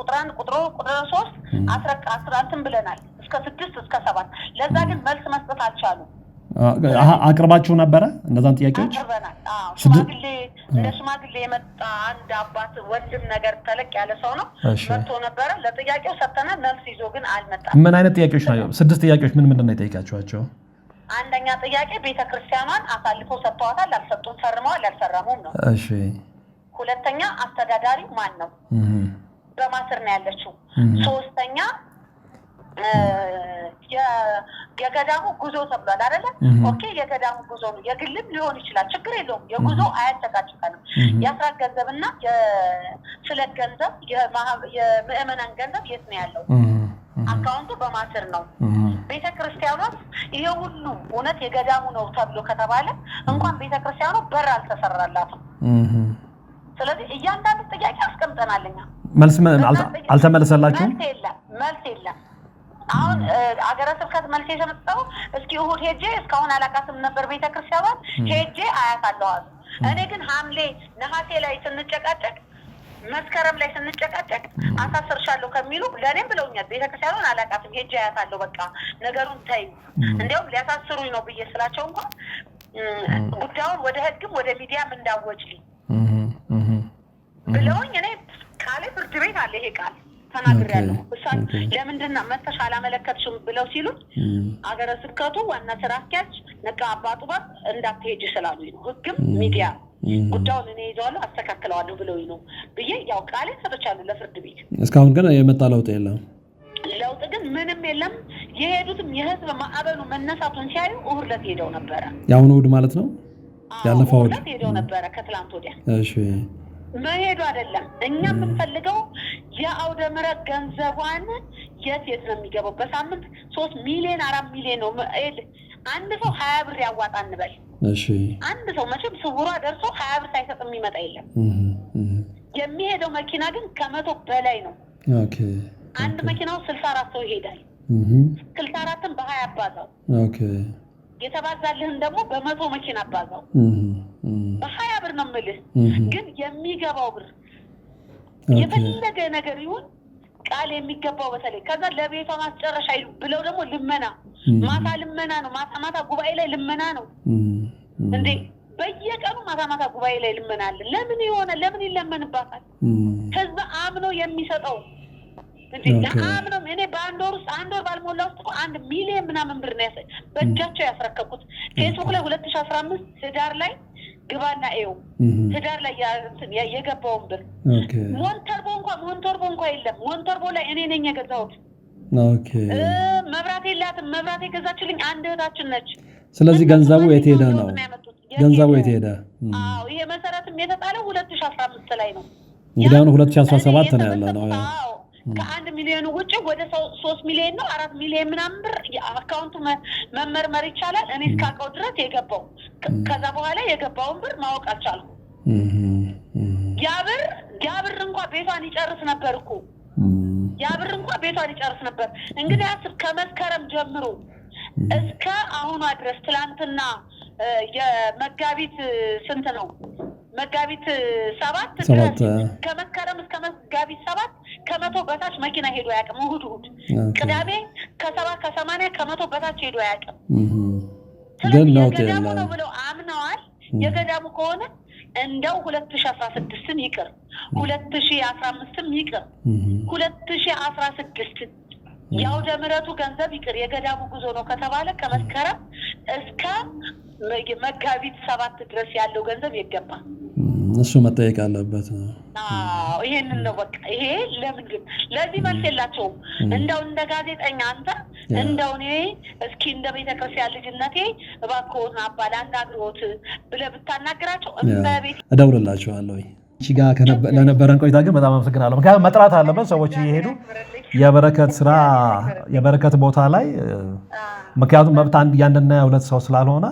ቁጥር 3 አስራንትን ብለናል እስከ 6 እስከ 7 ለዛ ግን መልስ መስጠት አልቻሉም አቅርባችሁ ነበር እንደዛን ጥያቄዎች አቅርበናል ሽማግሌ እንደ ሽማግሌ የመጣ አንድ አባት ወንድም ነገር ተለቅ ያለ ሰው ነው መጥቶ ነበር ለጥያቄው ሰጠና መልስ ይዞ ግን አልመጣም ምን አይነት ጥያቄዎች ናቸው 6 ጥያቄዎች ምን ነው የጠየቃችኋቸው አንደኛ ጥያቄ ቤተክርስቲያኗን አሳልፎ ሰጥተዋታል አልሰጡም ፈርመዋል አልፈረሙም ነው እሺ ሁለተኛ አስተዳዳሪ ማን ነው በማስር ነው ያለችው ሶስተኛ የገዳሙ ጉዞ ተብሏል አይደለ ኦኬ የገዳሙ ጉዞ ነው የግልም ሊሆን ይችላል ችግር የለውም የጉዞ አያጨቃጭቀንም ያስራት ገንዘብና ስለ ገንዘብ የምእመናን ገንዘብ የት ነው ያለው አካውንቱ በማስር ነው ቤተክርስቲያኗስ ይሄ ሁሉ እውነት የገዳሙ ነው ተብሎ ከተባለ እንኳን ቤተክርስቲያኗ በር አልተሰራላትም ስለዚህ እያንዳንዱ ጥያቄ አስቀምጠናልኛ መልስ አልተመለሰላችሁም መልስ የለም አሁን አገረ ስብከት መልስ የሰጠው እስኪ እሁድ ሄጄ እስካሁን አላቃስም ነበር ቤተክርስቲያኗን ሄጄ አያታለሁ እኔ ግን ሐምሌ ነሐሴ ላይ ስንጨቃጨቅ መስከረም ላይ ስንጨቃጨቅ አሳሰርሻለሁ ከሚሉ ለኔም ብለውኛል ቤተክርስቲያኗን አላቃስም ሄጄ አያታለሁ በቃ ነገሩን ታይ እንዴው ሊያሳስሩኝ ነው ብዬ ስላቸው እንኳን ጉዳዩን ወደ ህግም ወደ ሚዲያም እንዳወጭልኝ ብለውኝ እኔ ካለ ፍርድ ቤት አለ ይሄ ቃል ተናግሬያለሁ እሷን ለምንድነው መተሽ አላመለከትሽም ብለው ሲሉ አገረ ስብከቱ ዋና ስራ አስኪያጅ ነቃ አባቱ ጋር እንዳትሄጂ ስላሉኝ ነው ህግም ሚዲያ ጉዳዩን እኔ ይዘዋለሁ አስተካክለዋለሁ ብለውኝ ነው ብዬ ያው ቃሌ ሰጥቻለሁ ለፍርድ ቤት እስካሁን ግን የመጣ ለውጥ የለም ለውጥ ግን ምንም የለም የሄዱትም የህዝብ ማዕበሉ መነሳቱን ሲያዩ እሑድ ዕለት ሄደው ነበረ ያው ነው ማለት ነው ያለፈው እሑድ ዕለት ሄደው ነበረ ከትላንት ወዲያ እሺ መሄዱ አይደለም እኛ የምንፈልገው የአውደ ምሕረት ገንዘቧን የት ነው የሚገባው በሳምንት 3 ሚሊዮን 4 ሚሊዮን ነው አንድ ሰው 20 ብር ያዋጣ እንበል እሺ አንድ ሰው መቼም ስውሯ ደርሶ 20 ብር ሳይሰጥ የሚመጣ የለም የሚሄደው መኪና ግን ከ100 በላይ ነው ኦኬ አንድ መኪናው 64 ሰው ይሄዳል 64ን በ20 አባዛው ኦኬ የተባዛልህን ደግሞ በ100 መኪና አባዛው በ20 ብር ነው የምልህ ግን የሚገባው ብር የፈለገ ነገር ይሁን ቃል የሚገባው በተለይ ከዛ ለቤቷ ማስጨረሻ ይሉ ብለው ደግሞ ልመና ማታ ልመና ነው ማታ ጉባኤ ላይ ልመና ነው እንዴ በየቀኑ ማታ ጉባኤ ላይ ልመናል። ለምን ይለመንባታል? ህዝብ አምኖ የሚሰጠው እንዴ አምኖ እኔ በአንድ ወር ባልሞላ ውስጥ 1 ሚሊዮን ምናምን ብር ነው በእጃቸው ያስረከብኩት። ፌስቡክ ላይ 2015 ህዳር ላይ ግባና ኤው ህዳር ላይ የገባውን ብር ሞንተርቦ እንኳን የለም። ሞንተርቦ ላይ እኔ ነኝ የገዛሁት። መብራት የላትም። መብራት የገዛችልኝ አንድ እህታችን ነች። ስለዚህ ገንዘቡ የት ሄደ ነው? አዎ ይሄ መሰረትም የተጣለው 2015 ላይ ነው። እንግዲህ አሁን 2017 ነው ያለ ነው። ከ1 ሚሊዮን ውጪ ወደ 3 ሚሊዮን ነው 4 ሚሊዮን ምናምን ብር አካውንቱ መመርመር ይቻላል። እኔ እስካውቀው ድረስ የገባው ከዛ በኋላ የገባውን ብር ማወቅ አልቻልኩም። ያ ብር እንኳን ቤቷን ይጨርስ ነበር እኮ እንግዲህ አስብ ከመስከረም ጀምሮ እስከ አሁኗ ድረስ ትላንትና የመጋቢት ስንት ነው? መጋቢት 7 ድረስ ከመስከረም እስከ መጋቢት 7 ከመቶ በታች መኪና ሄዶ አያውቅም። እሑድ ቅዳሜ ከ70 ከ80 ከመቶ በታች ሄዶ አያውቅም። ግን የገዳሙ ነው ብለው አምነዋል። የገዳሙ ከሆነ እንደው 2016ን ይቅር 2015ም ይቅር 2016 ያው ደምረቱ ገንዘብ ይቅር የገዳሙ ጉዞ ነው ከተባለ ከመስከረም እስከ መጋቢት 7 ድረስ ያለው ገንዘብ ይገባል። እሱ መጠየቅ አለበት ነው። ይሄንን ነው በቃ። ይሄ ለምንድን ለዚህ መልስ የላቸውም። እንደው እንደ ጋዜጠኛ አንተ እንደው እኔ እስኪ እንደ ቤተክርስቲያን ልጅነቴ እባክዎን አባል አናግሮት ብለህ ብታናግራቸው እንበቤት እደውልላቸዋለሁ። እቺ ጋር ለነበረን ቆይታ ግን በጣም አመሰግናለሁ። ምክንያቱም መጥራት አለበት ሰዎች እየሄዱ የበረከት ስራ የበረከት ቦታ ላይ ምክንያቱም መብት አንድና ሁለት ሰው ስላልሆነ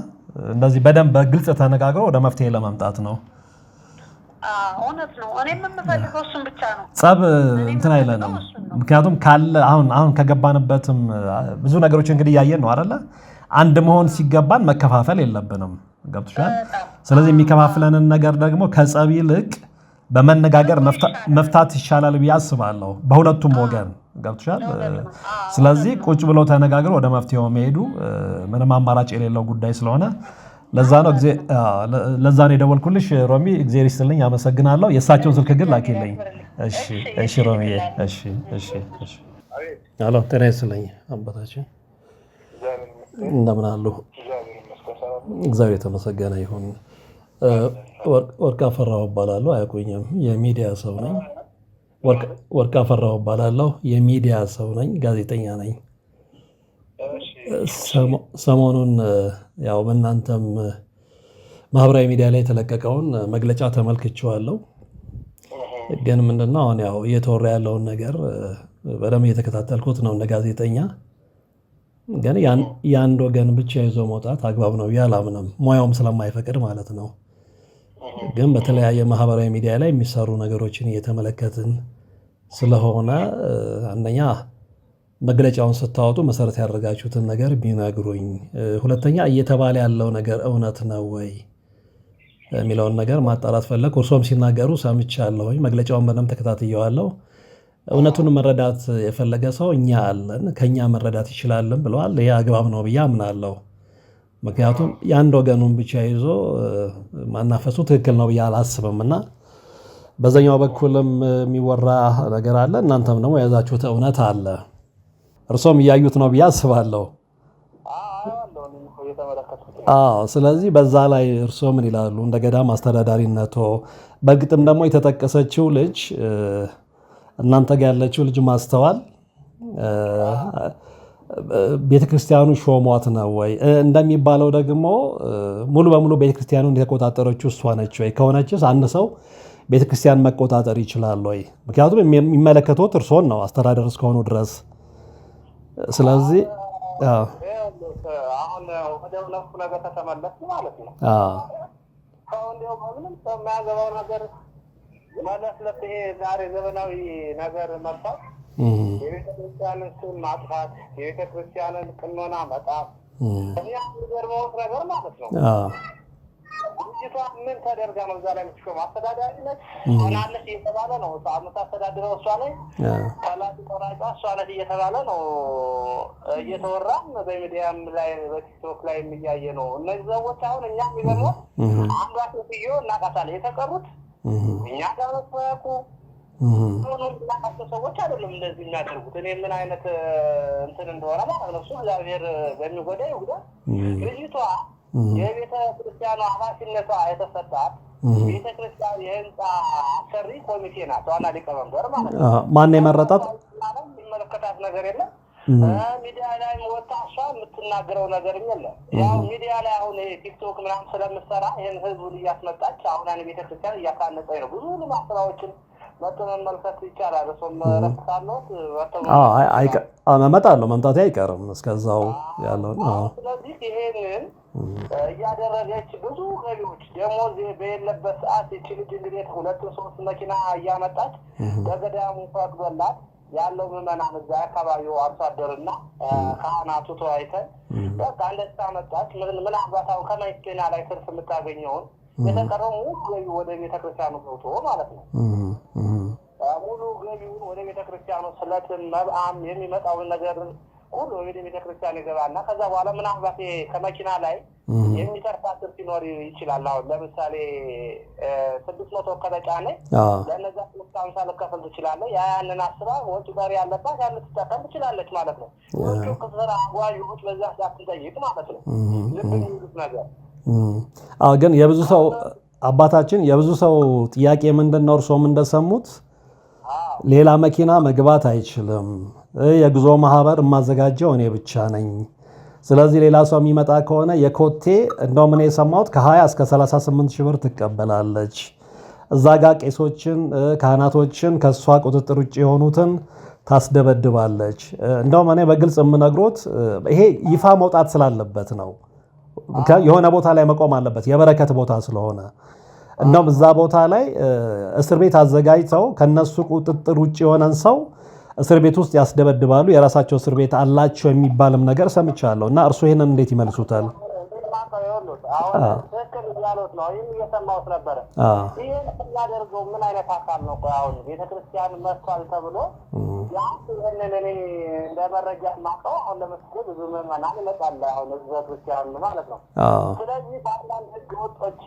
እንደዚህ በደንብ በግልጽ ተነጋግሮ ወደ መፍትሄ ለማምጣት ነው። እውነት ነው። እኔ የምፈልገው እሱን ብቻ ነው። ጸብ እንትን አይለንም። ምክንያቱም ካለ አሁን ከገባንበትም ብዙ ነገሮች እንግዲህ ያየን ነው አይደለ? አንድ መሆን ሲገባን መከፋፈል የለብንም። ገብቶሻል? ስለዚህ የሚከፋፍለንን ነገር ደግሞ ከጸብ ይልቅ በመነጋገር መፍታት ይሻላል ብዬ አስባለሁ፣ በሁለቱም ወገን። ገብቶሻል? ስለዚህ ቁጭ ብሎ ተነጋግሮ ወደ መፍትሄው መሄዱ ምንም አማራጭ የሌለው ጉዳይ ስለሆነ ለዛ ነው የደወልኩልሽ። ሮሚ እግዚአብሔር ይስጥልኝ፣ አመሰግናለሁ። የእሳቸውን ስልክ ግን ላኪልኝ። እሺ ሮሚ። እሺ። አሎ ጤና ይስጥልኝ አባታችን፣ እንደምን አሉ? እግዚአብሔር የተመሰገነ ይሁን። ወርቅ አፈራው እባላለሁ። አያውቁኝም። የሚዲያ ሰው ነኝ። ወርቅ አፈራው እባላለሁ። የሚዲያ ሰው ነኝ፣ ጋዜጠኛ ነኝ። ሰሞኑን ያው በእናንተም ማህበራዊ ሚዲያ ላይ የተለቀቀውን መግለጫ ተመልክቼዋለሁ። ግን ምንድነው አሁን ያው እየተወራ ያለውን ነገር በደንብ እየተከታተልኩት ነው እንደ ጋዜጠኛ። ግን የአንድ ወገን ብቻ ይዞ መውጣት አግባብ ነው ብዬ አላምንም፣ ሙያውም ስለማይፈቅድ ማለት ነው። ግን በተለያየ ማህበራዊ ሚዲያ ላይ የሚሰሩ ነገሮችን እየተመለከትን ስለሆነ አንደኛ መግለጫውን ስታወጡ መሰረት ያደረጋችሁትን ነገር ቢነግሩኝ፣ ሁለተኛ እየተባለ ያለው ነገር እውነት ነው ወይ የሚለውን ነገር ማጣራት ፈለግ። እርሶም ሲናገሩ ሰምቻለሁ፣ መግለጫውን በደንብ ተከታትየዋለሁ። እውነቱን መረዳት የፈለገ ሰው እኛ አለን፣ ከኛ መረዳት ይችላልን ብለዋል። ይህ አግባብ ነው ብዬ አምናለሁ። ምክንያቱም የአንድ ወገኑን ብቻ ይዞ ማናፈሱ ትክክል ነው ብዬ አላስብም እና በዛኛው በኩልም የሚወራ ነገር አለ፣ እናንተም ደግሞ የያዛችሁት እውነት አለ። እርሶም እያዩት ነው ብዬ አስባለሁ። ስለዚህ በዛ ላይ እርሶ ምን ይላሉ እንደ ገዳም አስተዳዳሪነቶ? በእርግጥም ደግሞ የተጠቀሰችው ልጅ እናንተ ጋር ያለችው ልጅ ማስተዋል ቤተክርስቲያኑ ሾሟት ነው ወይ? እንደሚባለው ደግሞ ሙሉ በሙሉ ቤተክርስቲያኑን የተቆጣጠረችው እሷ ነች ወይ? ከሆነችስ አንድ ሰው ቤተክርስቲያን መቆጣጠር ይችላል ወይ? ምክንያቱም የሚመለከቱት እርሶን ነው አስተዳደር እስከሆኑ ድረስ። ስለዚህ አሁን ወደ ሁለቱ ነገር ተተመለስ ማለት ነው። ሰው እንዲያው ምንም ሰው የማያገባው ነገር መለስለስ ይሄ ዛሬ ዘመናዊ ነገር መጣ። የቤተክርስቲያንን ስም ማጥፋት፣ የቤተክርስቲያንን ቀኖና መጣፍ፣ የሚገርመው ነገር ማለት ነው። ልጅቷ ምን ተደርጋ ነው እዛ ላይ የምትሾመው? አስተዳዳሪነት ሆናለች እየተባለ ነው። የምታስተዳድረው እሷ ላይ ከላቱ ቆራጯ እሷ ነች እየተባለ ነው እየተወራም በሚዲያም ላይ በቲክቶክ ላይ የሚያየ ነው። እነዚህ ሰዎች አሁን እኛ የሚገርመው አንዷ ሴትዮ እናቃታለን፣ የተቀሩት እኛ ጋር መስዋያቁ ሆኖ እናቃቸው ሰዎች አይደለም እንደዚህ የሚያደርጉት። እኔ ምን አይነት እንትን እንደሆነ ማለት ነው። እሱ እግዚአብሔር በሚጎዳ ይጉዳ። ልጅቷ የቤተ ክርስቲያኗ ኃላፊነቷ የተሰጣት ቤተ ክርስቲያን የህንፃ አሰሪ ኮሚቴ ናት፣ ዋና ሊቀመንበር ማለት ነው። ማን የመረጣት? የሚመለከታት ነገር የለም። ሚዲያ ላይ ወጣ እሷ የምትናገረው ነገር የለም። ያው ሚዲያ ላይ አሁን ቲክቶክ ምናምን ስለምትሰራ ይህን ህዝቡን እያስመጣች አሁን ቤተ ክርስቲያን እያካነጸኝ ነው። ብዙ ልማት ስራዎችን መጥቶ መመልከት ይቻላል። እሱም ረፍታለት እመጣለሁ፣ መምጣቴ አይቀርም እስከዛው ያለው ነው። ስለዚህ ይሄንን እያደረገች ብዙ ገቢዎች ደሞዝ በሌለበት ሰዓት ይቺ ልጅ እንግዲህ 2-3 መኪና እያመጣች በገዳሙ ፈቅዶላት ያለው ምዕመናን እዛ አካባቢው አርሶ አደርና ካህናቱ ተወያይተን በቃ እንደዛ መጣች። ምናልባት አሁን ከመኪና ላይ ትርፍ የምታገኘውን የተቀረው ሙሉ ገቢው ወደ ቤተክርስቲያኑ ገብቶ ማለት ነው። ሙሉ ገቢውን ወደ ቤተክርስቲያኑ ስለትን መብአም የሚመጣውን ነገር ሁሉ ወደ ቤተክርስቲያን ይገባና ከዛ በኋላ ምናልባት ከመኪና ላይ የሚተርፋት ሲኖር ይችላል። አሁን ለምሳሌ 600 ከተጫነ ለነዛ 350 ልከፍል ትችላለህ። ያንን አስራ ወጪ ጋር ያለባት ያን ልትጠቀም ትችላለች ማለት ነው። ወጪ ከሰራ ዋዩት በዛ ሰዓት ትጠይቅ ማለት ነው። ልብ የሚሉት ነገር ግን የብዙ ሰው አባታችን የብዙ ሰው ጥያቄ ምንድነው? እርሶም እንደሰሙት ሌላ መኪና መግባት አይችልም፣ የጉዞ ማህበር የማዘጋጀው እኔ ብቻ ነኝ። ስለዚህ ሌላ ሰው የሚመጣ ከሆነ የኮቴ እንደውም እኔ የሰማሁት ከ20 እስከ 38 ሺህ ብር ትቀበላለች። እዛ ጋር ቄሶችን ካህናቶችን ከሷ ቁጥጥር ውጭ የሆኑትን ታስደበድባለች። እንደውም እኔ በግልጽ የምነግሮት ይሄ ይፋ መውጣት ስላለበት ነው። የሆነ ቦታ ላይ መቆም አለበት፣ የበረከት ቦታ ስለሆነ። እንደውም እዛ ቦታ ላይ እስር ቤት አዘጋጅተው ከነሱ ቁጥጥር ውጭ የሆነን ሰው እስር ቤት ውስጥ ያስደበድባሉ። የራሳቸው እስር ቤት አላቸው የሚባልም ነገር ሰምቻለሁ። እና እርሱ ይሄንን እንዴት ይመልሱታል? ትክክል እያሉት ነው። ይህም እየሰማሁት ነበረ። ይህን የሚያደርገው ምን አይነት አካል ነው? አሁን ቤተክርስቲያን መጥቷል ተብሎ ያንስ ይህንን እኔ እንደ መረጃ ማቀው አሁን ለምሳሌ ብዙ ምዕመናን ይመጣል አሁን ህዝበ ክርስቲያን ማለት ነው። ስለዚህ በአንዳንድ ህገ ወጦች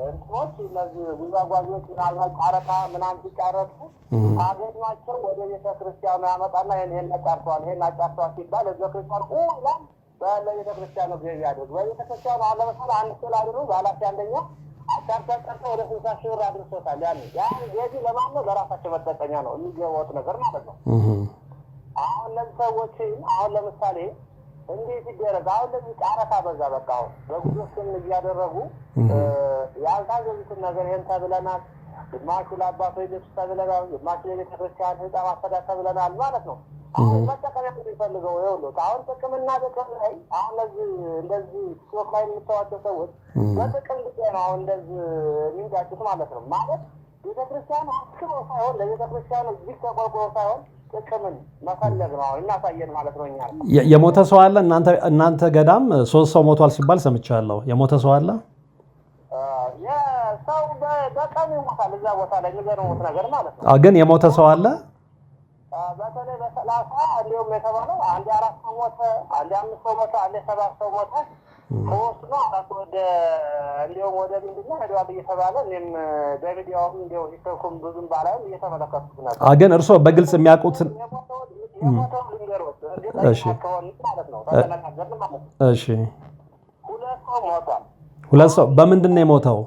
እንትኖች እነዚህ ጉዛጓዦች ምናልባት ጨረታ ምናምን ሲጫረቱ አገኟቸው ወደ ቤተክርስቲያኑ ያመጣና ይህን አጫርተዋል ይህን አጫርተዋል ሲባል ህዝበ ክርስቲያን ይላል በቤተክርስቲያኑ ገቢ ያድርግ። በቤተክርስቲያኑ አሁን ለምሳሌ አንድ ስል አድሩ ባላቸው አንደኛ አጫርታ ወደ 60 ሺህ ብር አድርሶታል። ያን ገቢ ለማነው? ለራሳቸው መጠቀሚያ ነው የሚገባውት ነገር ማለት ነው። አሁን እነዚህ ሰዎች አሁን ለምሳሌ እንዴት ይደረግ? አሁን ለዚህ ጨረታ በዛ በቃ አሁን በጉዞ ስም እያደረጉ ያልታዘዙትን ነገር ይህን ተብለናል፣ ግማሹ ለአባቶች ልብስ ተብለናል፣ ግማሹ ለቤተክርስቲያን ህንፃ ማሰዳት ተብለናል ማለት ነው። አሁን መጠቀሚያ የሚፈልገው ይኸውልህ አሁን ጥቅምና ጥቅም ላይ አሁን እንደዚህ ቲክቶክ ላይ የምታዋቸው ሰዎች በጥቅም ጉዳይ ነው አሁን እንደዚህ የሚጋጩት ማለት ነው። ማለት ቤተክርስቲያን አስበው ሳይሆን ለቤተክርስቲያኑ እዚህ ተቆርቆሮ ሳይሆን ጥቅምን መፈለግ ነው አሁን እናሳየን ማለት ነው። እኛ የሞተ ሰው አለ እናንተ ገዳም 3 ሰው ሞቷል ሲባል ሰምቻለሁ። የሞተ ሰው አለ? ሰው በቀን ይሞታል እዛ ቦታ ላይ የሚገርሙት ነገር ማለት ነው። ግን የሞተ ሰው አለ? በተለይ በ30 እንዲሁም የተባለው አንድ 4 ሰው ሞተ፣ አንድ 5 ሰው ሞተ፣ አንድ 7 ሰው ሞተ። ሶስት ነው አራት ወደ እንዲሁም ወደ ምንድነው ሄዷል እየተባለ እኔም በቪዲዮውም እንዲሁ ሲተኩም ብዙም ባላይም እየተመለከቱት ነበር። ግን እርሶ በግልጽ የሚያውቁት እሺ እሺ 2 ሰው ሞቷል። 2 ሰው በምንድን ነው የሞተው?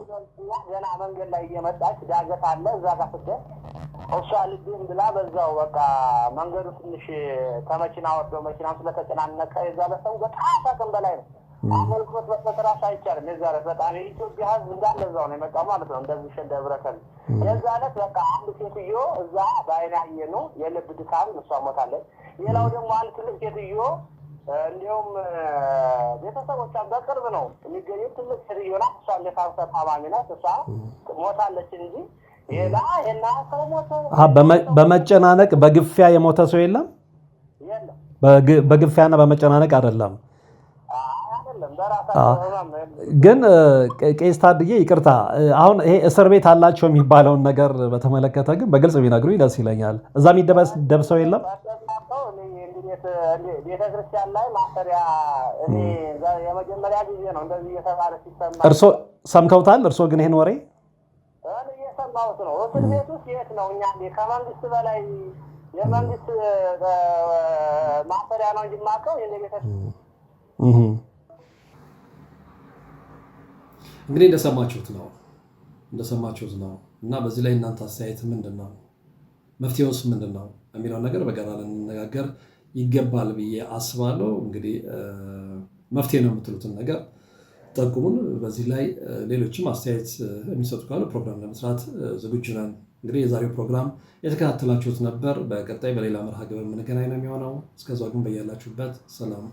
ገና መንገድ ላይ እየመጣች ዳገት አለ እዛ ጋር ስትደርስ እሷ ልጅም ብላ በዛው በቃ መንገዱ ትንሽ ከመኪና ወርዶ መኪናው ስለተጨናነቀ የዛ ለሰው በጣም ታቀም በላይ ነው። አገልግሎት በተራሳ አይቻልም። የዛ ዕለት በጣም የኢትዮጵያ ሕዝብ እንዳለ እዛው ነው የመጣው ማለት ነው። እንደዚህ ሸንደብረከል የዛ ዕለት በቃ አንድ ሴትዮ እዛ በአይን ያየነው የልብ ድካም እሷ ሞታለች። ሌላው ደግሞ አንድ ትልቅ ሴትዮ እንዲሁም ቤተሰቦቿ በቅርብ ነው የሚገኙት ትልቅ ሴትዮ ናት። እሷ እንደ ካንሰር ታማሚ ናት። እሷ ሞታለች እንጂ ሌላ የና ሰው ሞተ። በመጨናነቅ በግፊያ የሞተ ሰው የለም። በግፊያና በመጨናነቅ አይደለም። አይደለም በራሳ ግን ቄስ ታድዬ ይቅርታ፣ አሁን ይሄ እስር ቤት አላቸው የሚባለውን ነገር በተመለከተ ግን በግልጽ ቢነግሩኝ ደስ ይለኛል። እዛ የሚደበደብ ሰው የለም? ቤተክርስቲያን ላይ ማሰሪያ እኔ የመጀመሪያ ጊዜ ነው እንደዚህ እየተባለ ሲሰማ። እርሶ ሰምተውታል? እርሶ ግን ይሄን ወሬ እየሰማሁት ነው። እስር ቤት ውስጥ የት ነው? እኛ ከመንግስት በላይ የመንግስት ማሰሪያ ነው እንጂ የማውቀው እንግዲህ እንደሰማችሁት ነው እና በዚህ ላይ እናንተ አስተያየት ምንድን ነው? መፍትሄውስ ምንድን ነው የሚለውን ነገር በጋራ ልንነጋገር ይገባል ብዬ አስባለሁ። እንግዲህ መፍትሄ ነው የምትሉትን ነገር ጠቁሙን። በዚህ ላይ ሌሎችም አስተያየት የሚሰጡ ካሉ ፕሮግራም ለመስራት ዝግጁ ነን። እንግዲህ የዛሬው ፕሮግራም የተከታተላችሁት ነበር። በቀጣይ በሌላ መርሃ ግብር የምንገናኝ ነው የሚሆነው። እስከዛው ግን በያላችሁበት ሰላም